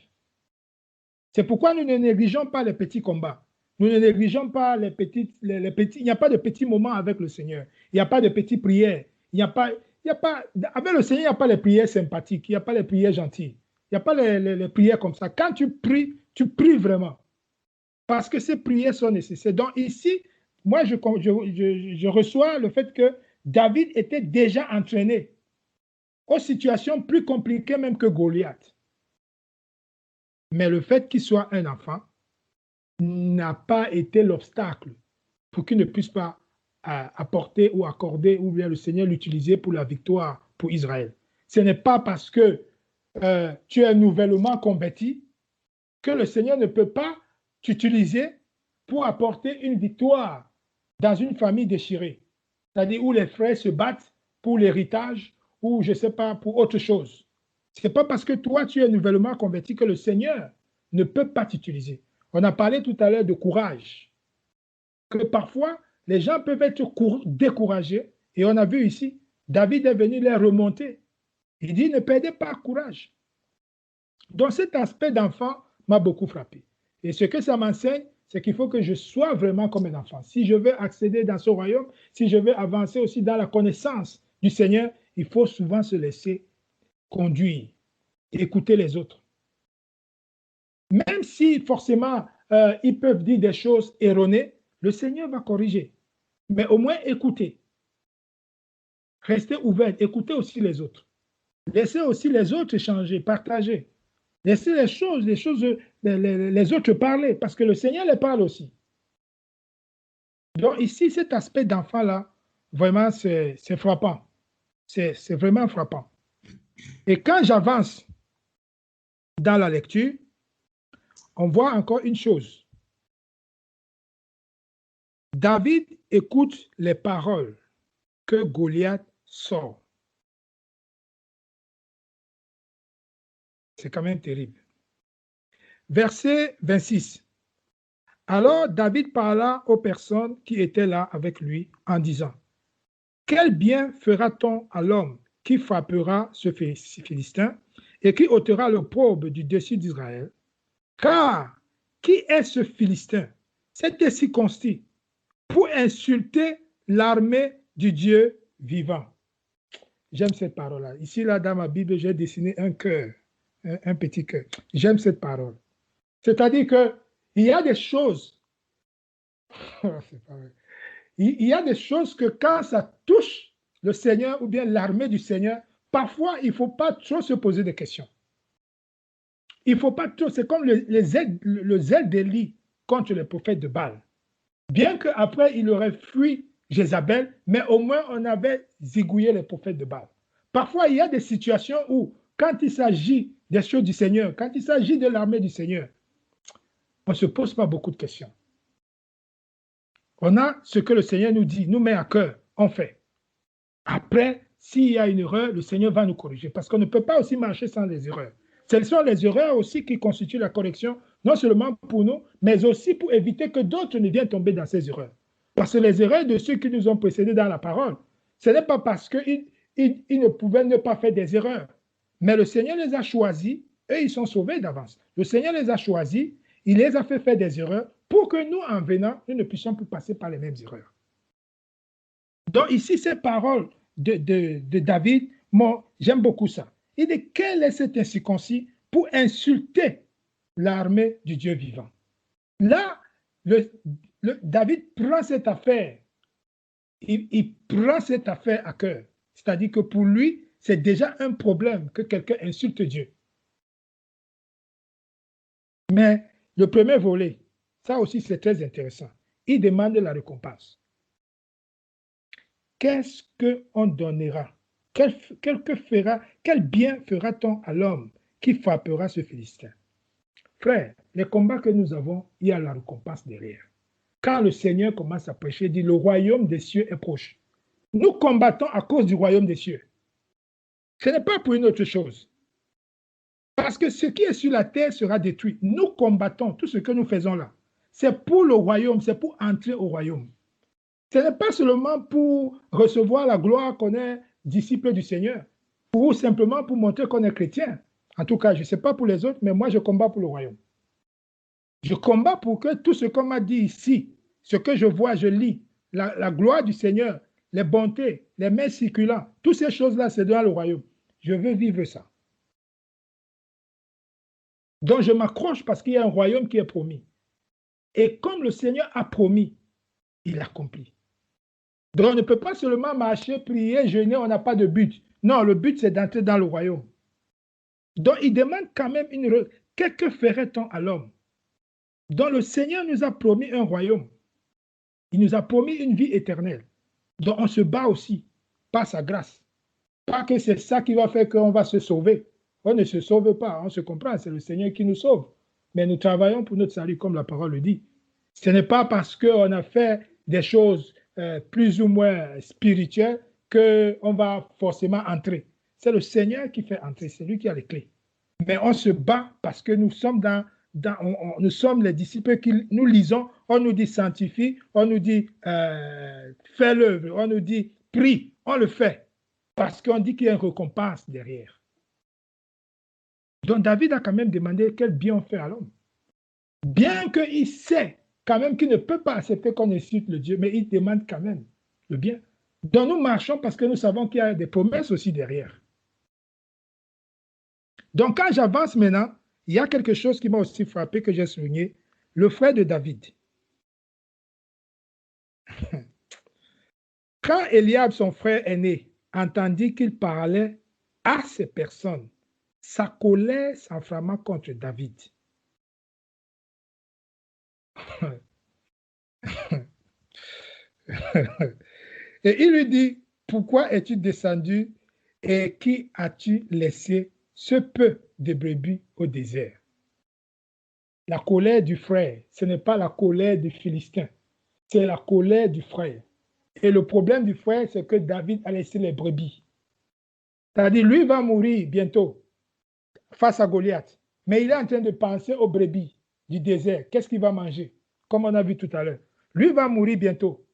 C'est pourquoi nous ne négligeons pas les petits combats. Nous ne négligeons pas les petits. Il n'y a pas de petits moments avec le Seigneur. Il n'y a pas de petites prières. Avec le Seigneur, il n'y a pas les prières sympathiques. Il n'y a pas les prières gentilles. Il n'y a pas les prières comme ça. Quand tu pries vraiment. Parce que ces prières sont nécessaires. Donc ici, moi, je reçois le fait que David était déjà entraîné aux situations plus compliquées même que Goliath. Mais le fait qu'il soit un enfant n'a pas été l'obstacle pour qu'il ne puisse pas apporter ou accorder ou bien le Seigneur l'utiliser pour la victoire pour Israël. Ce n'est pas parce que tu es nouvellement converti que le Seigneur ne peut pas t'utiliser pour apporter une victoire dans une famille déchirée. C'est-à-dire où les frères se battent pour l'héritage ou je ne sais pas, pour autre chose. Ce n'est pas parce que toi, tu es nouvellement converti que le Seigneur ne peut pas t'utiliser. On a parlé tout à l'heure de courage. Que parfois, les gens peuvent être découragés. Et on a vu ici, David est venu les remonter. Il dit, ne perdez pas courage. Donc cet aspect d'enfant m'a beaucoup frappé. Et ce que ça m'enseigne, c'est qu'il faut que je sois vraiment comme un enfant. Si je veux accéder dans ce royaume, si je veux avancer aussi dans la connaissance du Seigneur, il faut souvent se laisser conduire, écouter les autres. Même si forcément ils peuvent dire des choses erronées, le Seigneur va corriger. Mais au moins écoutez. Restez ouvert, écoutez aussi les autres. Laissez aussi les autres échanger, partager. Laissez les autres parler, parce que le Seigneur les parle aussi. Donc ici, cet aspect d'enfant-là, vraiment, c'est frappant. C'est vraiment frappant. Et quand j'avance dans la lecture, on voit encore une chose. David écoute les paroles que Goliath sort. C'est quand même terrible. Verset 26. Alors David parla aux personnes qui étaient là avec lui en disant, « Quel bien fera-t-on à l'homme qui frappera ce Philistin et qui ôtera l'opprobre du dessus d'Israël? Car qui est ce Philistin, cet circoncis, pour insulter l'armée du Dieu vivant? » J'aime cette parole-là. Ici, là, dans ma Bible, j'ai dessiné un cœur, un petit cœur. J'aime cette parole. C'est-à-dire qu'il y a des choses, il y a des choses que quand ça touche le Seigneur ou bien l'armée du Seigneur, parfois, il ne faut pas trop se poser de questions. Il ne faut pas trop, c'est comme le zèle d'Élie contre les prophètes de Baal. Bien qu'après, il aurait fui Jézabel, mais au moins, on avait zigouillé les prophètes de Baal. Parfois, il y a des situations où, quand il s'agit des choses du Seigneur, quand il s'agit de l'armée du Seigneur, on ne se pose pas beaucoup de questions. On a ce que le Seigneur nous dit, nous met à cœur, on fait. Après, s'il y a une erreur, le Seigneur va nous corriger, parce qu'on ne peut pas aussi marcher sans les erreurs. Ce sont les erreurs aussi qui constituent la correction, non seulement pour nous, mais aussi pour éviter que d'autres ne viennent tomber dans ces erreurs. Parce que les erreurs de ceux qui nous ont précédés dans la parole, ce n'est pas parce qu'ils ne pouvaient ne pas faire des erreurs, mais le Seigneur les a choisis, eux ils sont sauvés d'avance. Le Seigneur les a choisis, il les a fait faire des erreurs pour que nous, en venant, nous ne puissions plus passer par les mêmes erreurs. Donc ici, ces paroles de David, moi, j'aime beaucoup ça. Il dit, quel est cet incirconcis pour insulter l'armée du Dieu vivant? Là, David prend cette affaire, il prend cette affaire à cœur. C'est-à-dire que pour lui, c'est déjà un problème que quelqu'un insulte Dieu. Mais le premier volet, ça aussi c'est très intéressant. Il demande la récompense. Qu'est-ce qu'on donnera? Quel bien fera-t-on à l'homme qui frappera ce Philistin? Frère, les combats que nous avons, il y a la récompense derrière. Quand le Seigneur commence à prêcher, il dit, le royaume des cieux est proche. Nous combattons à cause du royaume des cieux. Ce n'est pas pour une autre chose. Parce que ce qui est sur la terre sera détruit. Nous combattons tout ce que nous faisons là. C'est pour le royaume, c'est pour entrer au royaume. Ce n'est pas seulement pour recevoir la gloire qu'on est disciple du Seigneur, ou simplement pour montrer qu'on est chrétien. En tout cas, je ne sais pas pour les autres, mais moi, je combats pour le royaume. Je combats pour que tout ce qu'on m'a dit ici, ce que je vois, je lis, la gloire du Seigneur, les bontés, les mains circulantes, toutes ces choses-là, c'est dans le royaume. Je veux vivre ça. Donc, je m'accroche parce qu'il y a un royaume qui est promis. Et comme le Seigneur a promis, il accomplit. Donc, on ne peut pas seulement marcher, prier, jeûner, on n'a pas de but. Non, le but, c'est d'entrer dans le royaume. Donc, il demande quand même que ferait-on à l'homme? Donc, le Seigneur nous a promis un royaume. Il nous a promis une vie éternelle. Donc, on se bat aussi par sa grâce. Pas que c'est ça qui va faire qu'on va se sauver. On ne se sauve pas, on se comprend, c'est le Seigneur qui nous sauve. Mais nous travaillons pour notre salut, comme la parole le dit. Ce n'est pas parce qu'on a fait des choses plus ou moins spirituelles qu'on va forcément entrer. C'est le Seigneur qui fait entrer, c'est lui qui a les clés. Mais on se bat parce que nous sommes nous sommes les disciples qui nous lisons, on nous dit sanctifie, on nous dit fais l'œuvre, on nous dit prie, on le fait. Parce qu'on dit qu'il y a une récompense derrière. Donc David a quand même demandé quel bien on fait à l'homme. Bien qu'il sait quand même qu'il ne peut pas accepter qu'on insulte le Dieu, mais il demande quand même le bien. Donc nous marchons parce que nous savons qu'il y a des promesses aussi derrière. Donc quand j'avance maintenant, il y a quelque chose qui m'a aussi frappé, que j'ai souligné, le frère de David. Quand Eliab, son frère aîné, entendit qu'il parlait à ces personnes, sa colère s'enflamma contre David. Et il lui dit, pourquoi es-tu descendu et qui as-tu laissé ce peu de brebis au désert? La colère du frère, ce n'est pas la colère du Philistin, c'est la colère du frère. Et le problème du frère, c'est que David a laissé les brebis. C'est-à-dire, lui va mourir bientôt face à Goliath. Mais il est en train de penser aux brebis du désert. Qu'est-ce qu'il va manger? Comme on a vu tout à l'heure. Lui va mourir bientôt.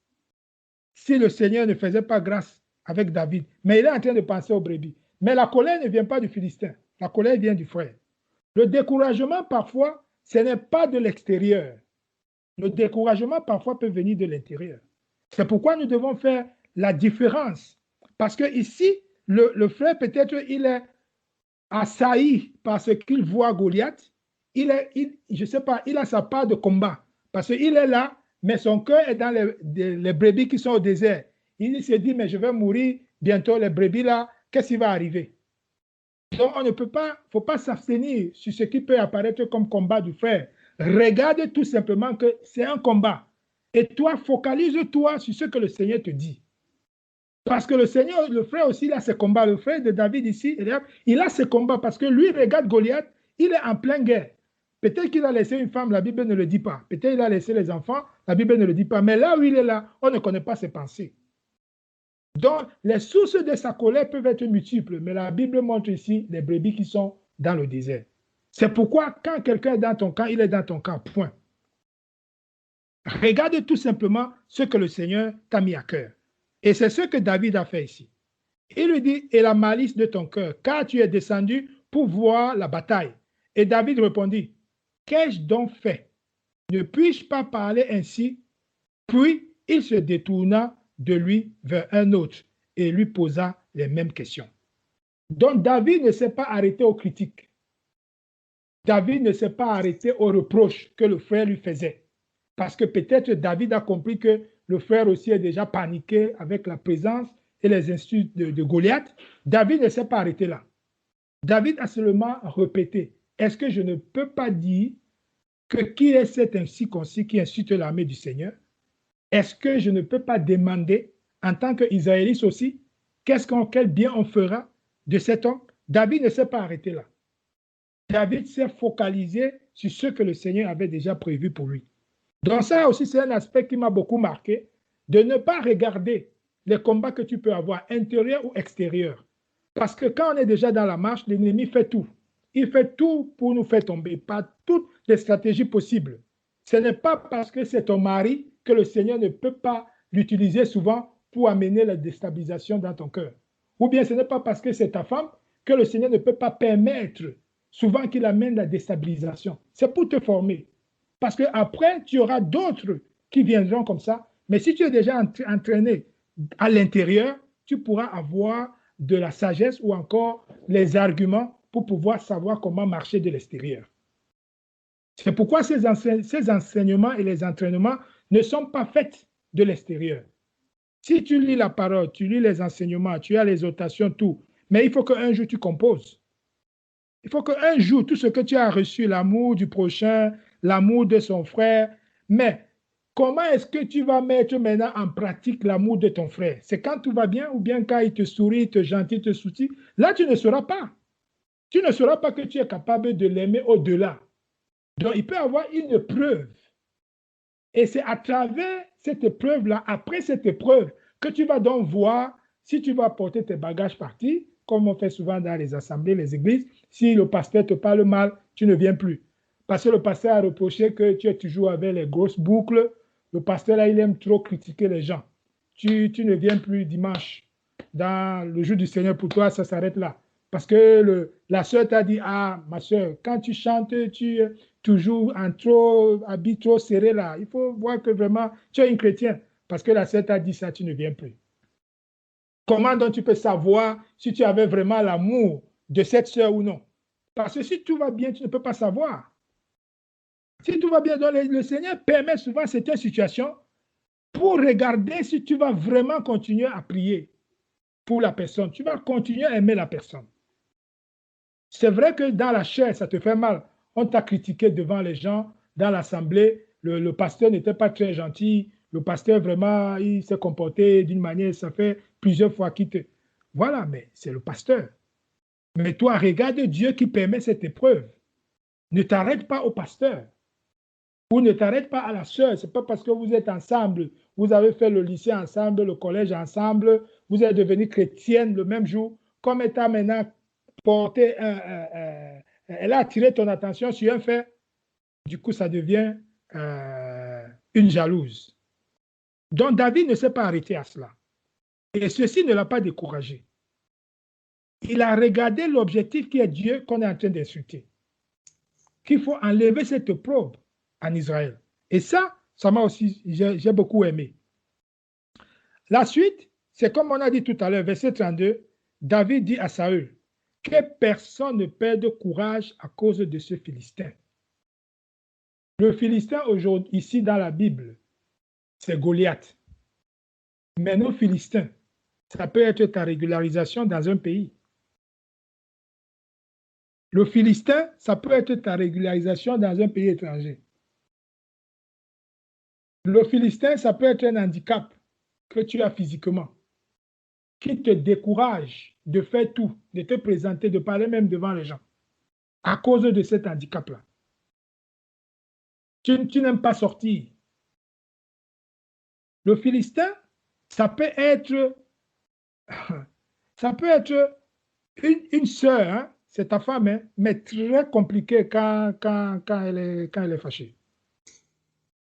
Si le Seigneur ne faisait pas grâce avec David. Mais il est en train de penser aux brebis. Mais la colère ne vient pas du Philistin. La colère vient du frère. Le découragement, parfois, ce n'est pas de l'extérieur. Le découragement, parfois, peut venir de l'intérieur. C'est pourquoi nous devons faire la différence. Parce que ici, le frère, peut-être, il est assailli parce qu'il voit Goliath. Je ne sais pas, il a sa part de combat. Parce qu'il est là, mais son cœur est dans les brebis qui sont au désert. Il se dit, mais je vais mourir bientôt, les brebis là, qu'est-ce qui va arriver? Donc, on ne peut pas, faut pas s'abstenir sur ce qui peut apparaître comme combat du frère. Regarde tout simplement que c'est un combat. Et toi, focalise-toi sur ce que le Seigneur te dit. Parce que le Seigneur, le frère aussi, il a ses combats. Le frère de David ici, il a ses combats parce que lui, regarde Goliath, il est en pleine guerre. Peut-être qu'il a laissé une femme, la Bible ne le dit pas. Peut-être qu'il a laissé les enfants, la Bible ne le dit pas. Mais là où il est là, on ne connaît pas ses pensées. Donc, les sources de sa colère peuvent être multiples, mais la Bible montre ici les brebis qui sont dans le désert. C'est pourquoi quand quelqu'un est dans ton camp, il est dans ton camp, point. Regarde tout simplement ce que le Seigneur t'a mis à cœur. Et c'est ce que David a fait ici. Il lui dit, et la malice de ton cœur, car tu es descendu pour voir la bataille. Et David répondit, qu'ai-je donc fait? Ne puis-je pas parler ainsi? Puis il se détourna de lui vers un autre et lui posa les mêmes questions. Donc David ne s'est pas arrêté aux critiques. David ne s'est pas arrêté aux reproches que le frère lui faisait. Parce que peut-être David a compris que le frère aussi est déjà paniqué avec la présence et les insultes de Goliath. David ne s'est pas arrêté là. David a seulement répété, est-ce que je ne peux pas dire que qui est cet incirconcis qui insulte l'armée du Seigneur? Est-ce que je ne peux pas demander en tant qu'Israélite aussi, quel bien on fera de cet homme? David ne s'est pas arrêté là. David s'est focalisé sur ce que le Seigneur avait déjà prévu pour lui. Donc ça aussi, c'est un aspect qui m'a beaucoup marqué, de ne pas regarder les combats que tu peux avoir, intérieurs ou extérieurs. Parce que quand on est déjà dans la marche, l'ennemi fait tout. Il fait tout pour nous faire tomber, par toutes les stratégies possibles. Ce n'est pas parce que c'est ton mari que le Seigneur ne peut pas l'utiliser souvent pour amener la déstabilisation dans ton cœur. Ou bien ce n'est pas parce que c'est ta femme que le Seigneur ne peut pas permettre souvent qu'il amène la déstabilisation. C'est pour te former. Parce qu'après, tu auras d'autres qui viendront comme ça. Mais si tu es déjà entraîné à l'intérieur, tu pourras avoir de la sagesse ou encore les arguments pour pouvoir savoir comment marcher de l'extérieur. C'est pourquoi ces enseignements et les entraînements ne sont pas faits de l'extérieur. Si tu lis la parole, tu lis les enseignements, tu as les exhortations, tout, mais il faut qu'un jour tu composes. Il faut qu'un jour, tout ce que tu as reçu, l'amour du prochain, l'amour de son frère, mais comment est-ce que tu vas mettre maintenant en pratique l'amour de ton frère? C'est quand tout va bien ou bien quand il te sourit, il te gentil, il te soutient? Là, tu ne sauras pas. Tu ne sauras pas que tu es capable de l'aimer au-delà. Donc, il peut y avoir une preuve. Et c'est à travers cette épreuve-là, après cette épreuve, que tu vas donc voir si tu vas porter tes bagages partis, comme on fait souvent dans les assemblées, les églises. Si le pasteur te parle mal, tu ne viens plus. Parce que le pasteur a reproché que tu es toujours avec les grosses boucles. Le pasteur, là, il aime trop critiquer les gens. Tu ne viens plus dimanche. Dans le jour du Seigneur, pour toi, ça s'arrête là. Parce que la sœur t'a dit, ah, ma sœur, quand tu chantes, tu es toujours en habit trop serré là. Il faut voir que vraiment, tu es une chrétienne. Parce que la sœur t'a dit ça, tu ne viens plus. Comment donc tu peux savoir si tu avais vraiment l'amour de cette sœur ou non? Parce que si tout va bien, tu ne peux pas savoir. Si tout va bien, donc le Seigneur permet souvent cette situation pour regarder si tu vas vraiment continuer à prier pour la personne. Tu vas continuer à aimer la personne. C'est vrai que dans la chair, ça te fait mal. On t'a critiqué devant les gens, dans l'assemblée. Le pasteur n'était pas très gentil. Le pasteur, vraiment, il s'est comporté d'une manière, ça fait plusieurs fois qu'il te... Voilà, mais c'est le pasteur. Mais toi, regarde Dieu qui permet cette épreuve. Ne t'arrête pas au pasteur. Ou ne t'arrête pas à la sœur. Ce n'est pas parce que vous êtes ensemble, vous avez fait le lycée ensemble, le collège ensemble, vous êtes devenus chrétienne le même jour, comme étant maintenant porté, elle a attiré ton attention sur un fait, du coup ça devient une jalouse. Donc David ne s'est pas arrêté à cela. Et ceci ne l'a pas découragé. Il a regardé l'objectif qui est Dieu qu'on est en train d'insulter. Qu'il faut enlever cette probe en Israël. Et ça m'a aussi, j'ai beaucoup aimé. La suite, c'est comme on a dit tout à l'heure, verset 32, David dit à Saül, que personne ne perde courage à cause de ce Philistin. Le Philistin aujourd'hui, ici dans la Bible, c'est Goliath. Mais nos Philistins, ça peut être ta régularisation dans un pays. Le Philistin, ça peut être ta régularisation dans un pays étranger. Le Philistin, ça peut être un handicap que tu as physiquement, qui te décourage de faire tout, de te présenter, de parler même devant les gens, à cause de cet handicap-là. Tu n'aimes pas sortir. Le Philistin, ça peut être une sœur, hein? c'est ta femme, hein, mais très compliquée quand elle est fâchée.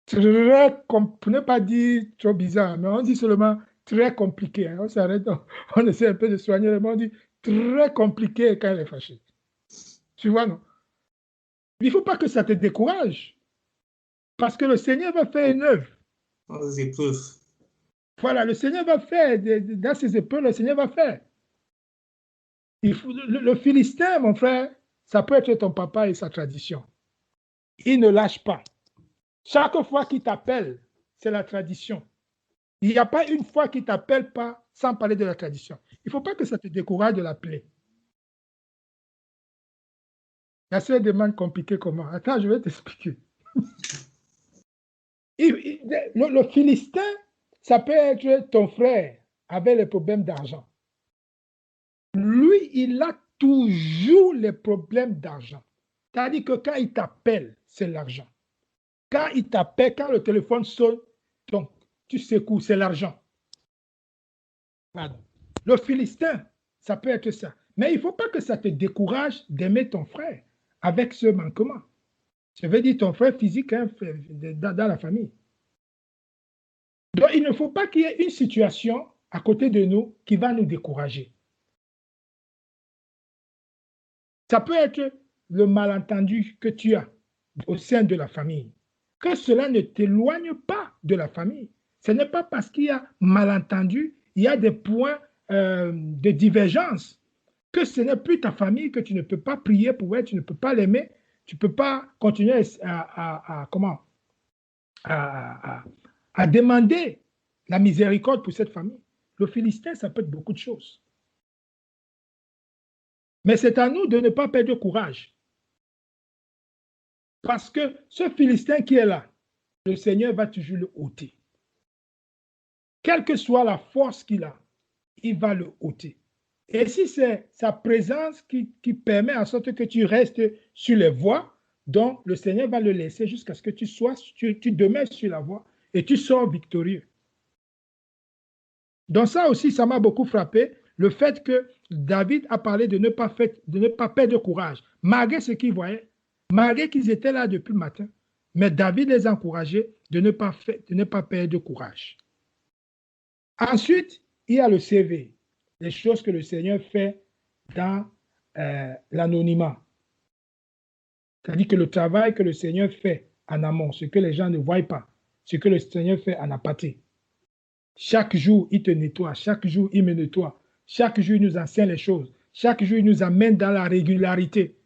Très, pour ne pas dire trop bizarre, mais on dit seulement très compliqué. Hein. On s'arrête, on essaie un peu de soigner, mais on dit très compliqué quand elle est fâchée. Tu vois, non? Il ne faut pas que ça te décourage, parce que le Seigneur va faire une œuvre. Dans les épreuves. Voilà, le Seigneur va faire, dans ces épreuves, le Seigneur va faire. Le Philistin, mon frère, ça peut être ton papa et sa tradition. Il ne lâche pas. Chaque fois qu'il t'appelle, c'est la tradition. Il n'y a pas une fois qu'il ne t'appelle pas sans parler de la tradition. Il ne faut pas que ça te décourage de l'appeler. La seule demande compliquée comment? Attends, je vais t'expliquer. Le Philistin, ça peut être ton frère avec les problèmes d'argent. Lui, il a toujours les problèmes d'argent. C'est-à-dire que quand il t'appelle, c'est l'argent. Quand il t'appelle, quand le téléphone sonne, donc, tu secoues, c'est l'argent. Pardon. Le Philistin, ça peut être ça. Mais il ne faut pas que ça te décourage d'aimer ton frère avec ce manquement. Je veux dire ton frère physique hein, dans la famille. Donc, il ne faut pas qu'il y ait une situation à côté de nous qui va nous décourager. Ça peut être le malentendu que tu as au sein de la famille. Que cela ne t'éloigne pas de la famille. Ce n'est pas parce qu'il y a malentendu, il y a des points de divergence, que ce n'est plus ta famille, que tu ne peux pas prier pour elle, tu ne peux pas l'aimer, tu ne peux pas continuer à demander la miséricorde pour cette famille. Le Philistin, ça peut être beaucoup de choses. Mais c'est à nous de ne pas perdre courage. Parce que ce Philistin qui est là, le Seigneur va toujours le ôter. Quelle que soit la force qu'il a, il va le ôter. Et si c'est sa présence qui permet en sorte que tu restes sur les voies, donc le Seigneur va le laisser jusqu'à ce que tu demeures sur la voie et tu sors victorieux. Donc ça aussi, ça m'a beaucoup frappé, le fait que David a parlé de ne pas perdre courage, malgré ce qu'il voyait, malgré qu'ils étaient là depuis le matin. Mais David les encourageait de ne pas perdre courage. Ensuite, il y a le CV, les choses que le Seigneur fait dans l'anonymat. C'est-à-dire que le travail que le Seigneur fait en amont, ce que les gens ne voient pas, ce que le Seigneur fait en aparté. Chaque jour, il te nettoie, chaque jour, il me nettoie, chaque jour, il nous enseigne les choses, chaque jour, il nous amène dans la régularité.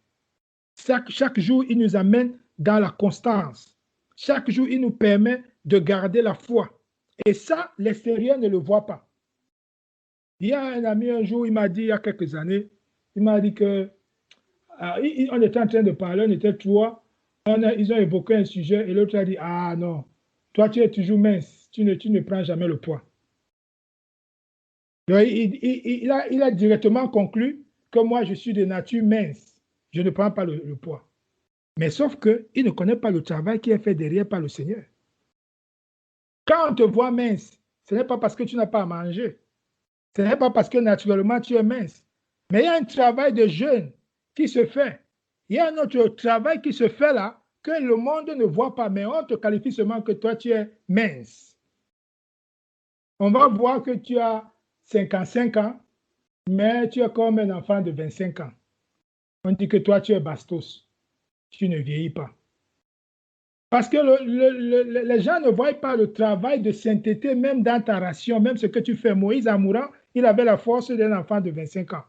Chaque jour, il nous amène dans la constance. Chaque jour, il nous permet de garder la foi. Et ça, l'extérieur ne le voit pas. Il y a un ami un jour, il m'a dit, il y a quelques années, il m'a dit que on était en train de parler, on était trois, ils ont évoqué un sujet et l'autre a dit, ah non, toi tu es toujours mince, tu ne prends jamais le poids. Donc, il a directement conclu que moi je suis de nature mince, je ne prends pas le poids. Mais sauf qu'il ne connaît pas le travail qui est fait derrière par le Seigneur. Quand on te voit mince, ce n'est pas parce que tu n'as pas à manger. Ce n'est pas parce que naturellement tu es mince. Mais il y a un travail de jeûne qui se fait. Il y a un autre travail qui se fait là que le monde ne voit pas, mais on te qualifie seulement que toi tu es mince. On va voir que tu as 55 ans, mais tu es comme un enfant de 25 ans. On dit que toi tu es bastos. Tu ne vieillis pas. Parce que les gens ne voient pas le travail de sainteté, même dans ta ration, même ce que tu fais. Moïse, en mourant, il avait la force d'un enfant de 25 ans.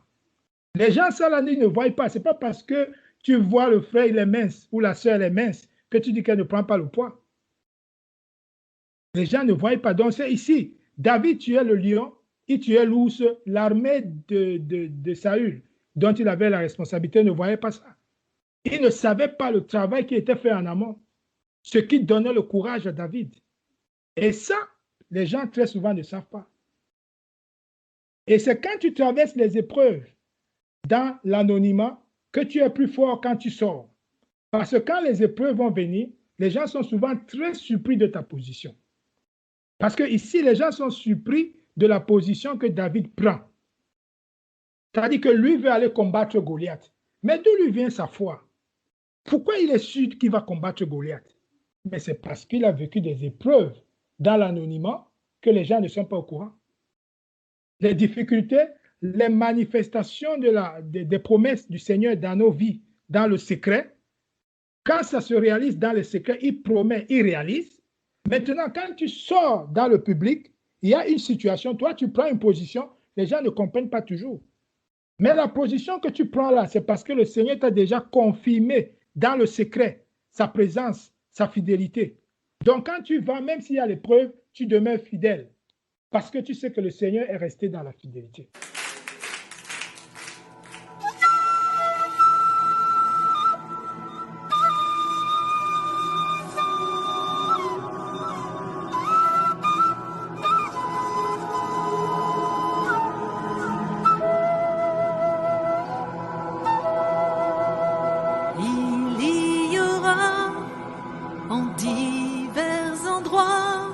Les gens, ça, là, ils ne voient pas. Ce n'est pas parce que tu vois le frère, il est mince, ou la soeur, elle est mince, que tu dis qu'elle ne prend pas le poids. Les gens ne voient pas. Donc, c'est ici. David tuait le lion, il tuait l'ours, l'armée de Saül, dont il avait la responsabilité, ne voyait pas ça. Il ne savait pas le travail qui était fait en amont. Ce qui donnait le courage à David. Et ça, les gens très souvent ne savent pas. Et c'est quand tu traverses les épreuves dans l'anonymat que tu es plus fort quand tu sors. Parce que quand les épreuves vont venir, les gens sont souvent très surpris de ta position. Parce que ici, les gens sont surpris de la position que David prend. C'est-à-dire que lui veut aller combattre Goliath. Mais d'où lui vient sa foi? Pourquoi il est sûr qu'il va combattre Goliath? Mais c'est parce qu'il a vécu des épreuves dans l'anonymat que les gens ne sont pas au courant. Les difficultés, les manifestations des promesses du Seigneur dans nos vies, dans le secret, quand ça se réalise dans le secret, il promet, il réalise. Maintenant, quand tu sors dans le public, il y a une situation, toi tu prends une position, les gens ne comprennent pas toujours. Mais la position que tu prends là, c'est parce que le Seigneur t'a déjà confirmé dans le secret sa présence, sa fidélité. Donc quand tu vas, même s'il y a l'épreuve, tu demeures fidèle. Parce que tu sais que le Seigneur est resté dans la fidélité. Il y aura en divers endroits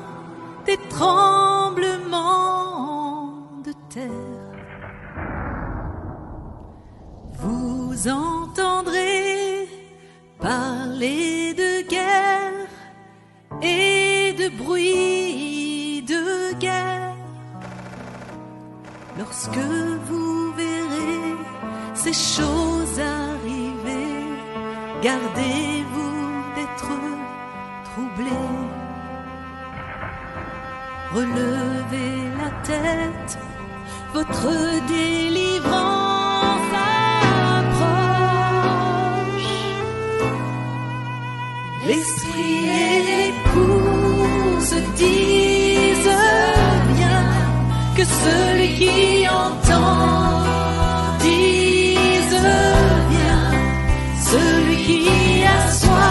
des tremblements de terre. Vous entendrez parler de guerre et de bruit de guerre. Lorsque vous verrez ces choses arriver, gardez-vous d'être troublés. Relevez la tête, votre délivrance approche. L'esprit et l'époux se disent bien, que celui qui entend dise bien, celui qui a soif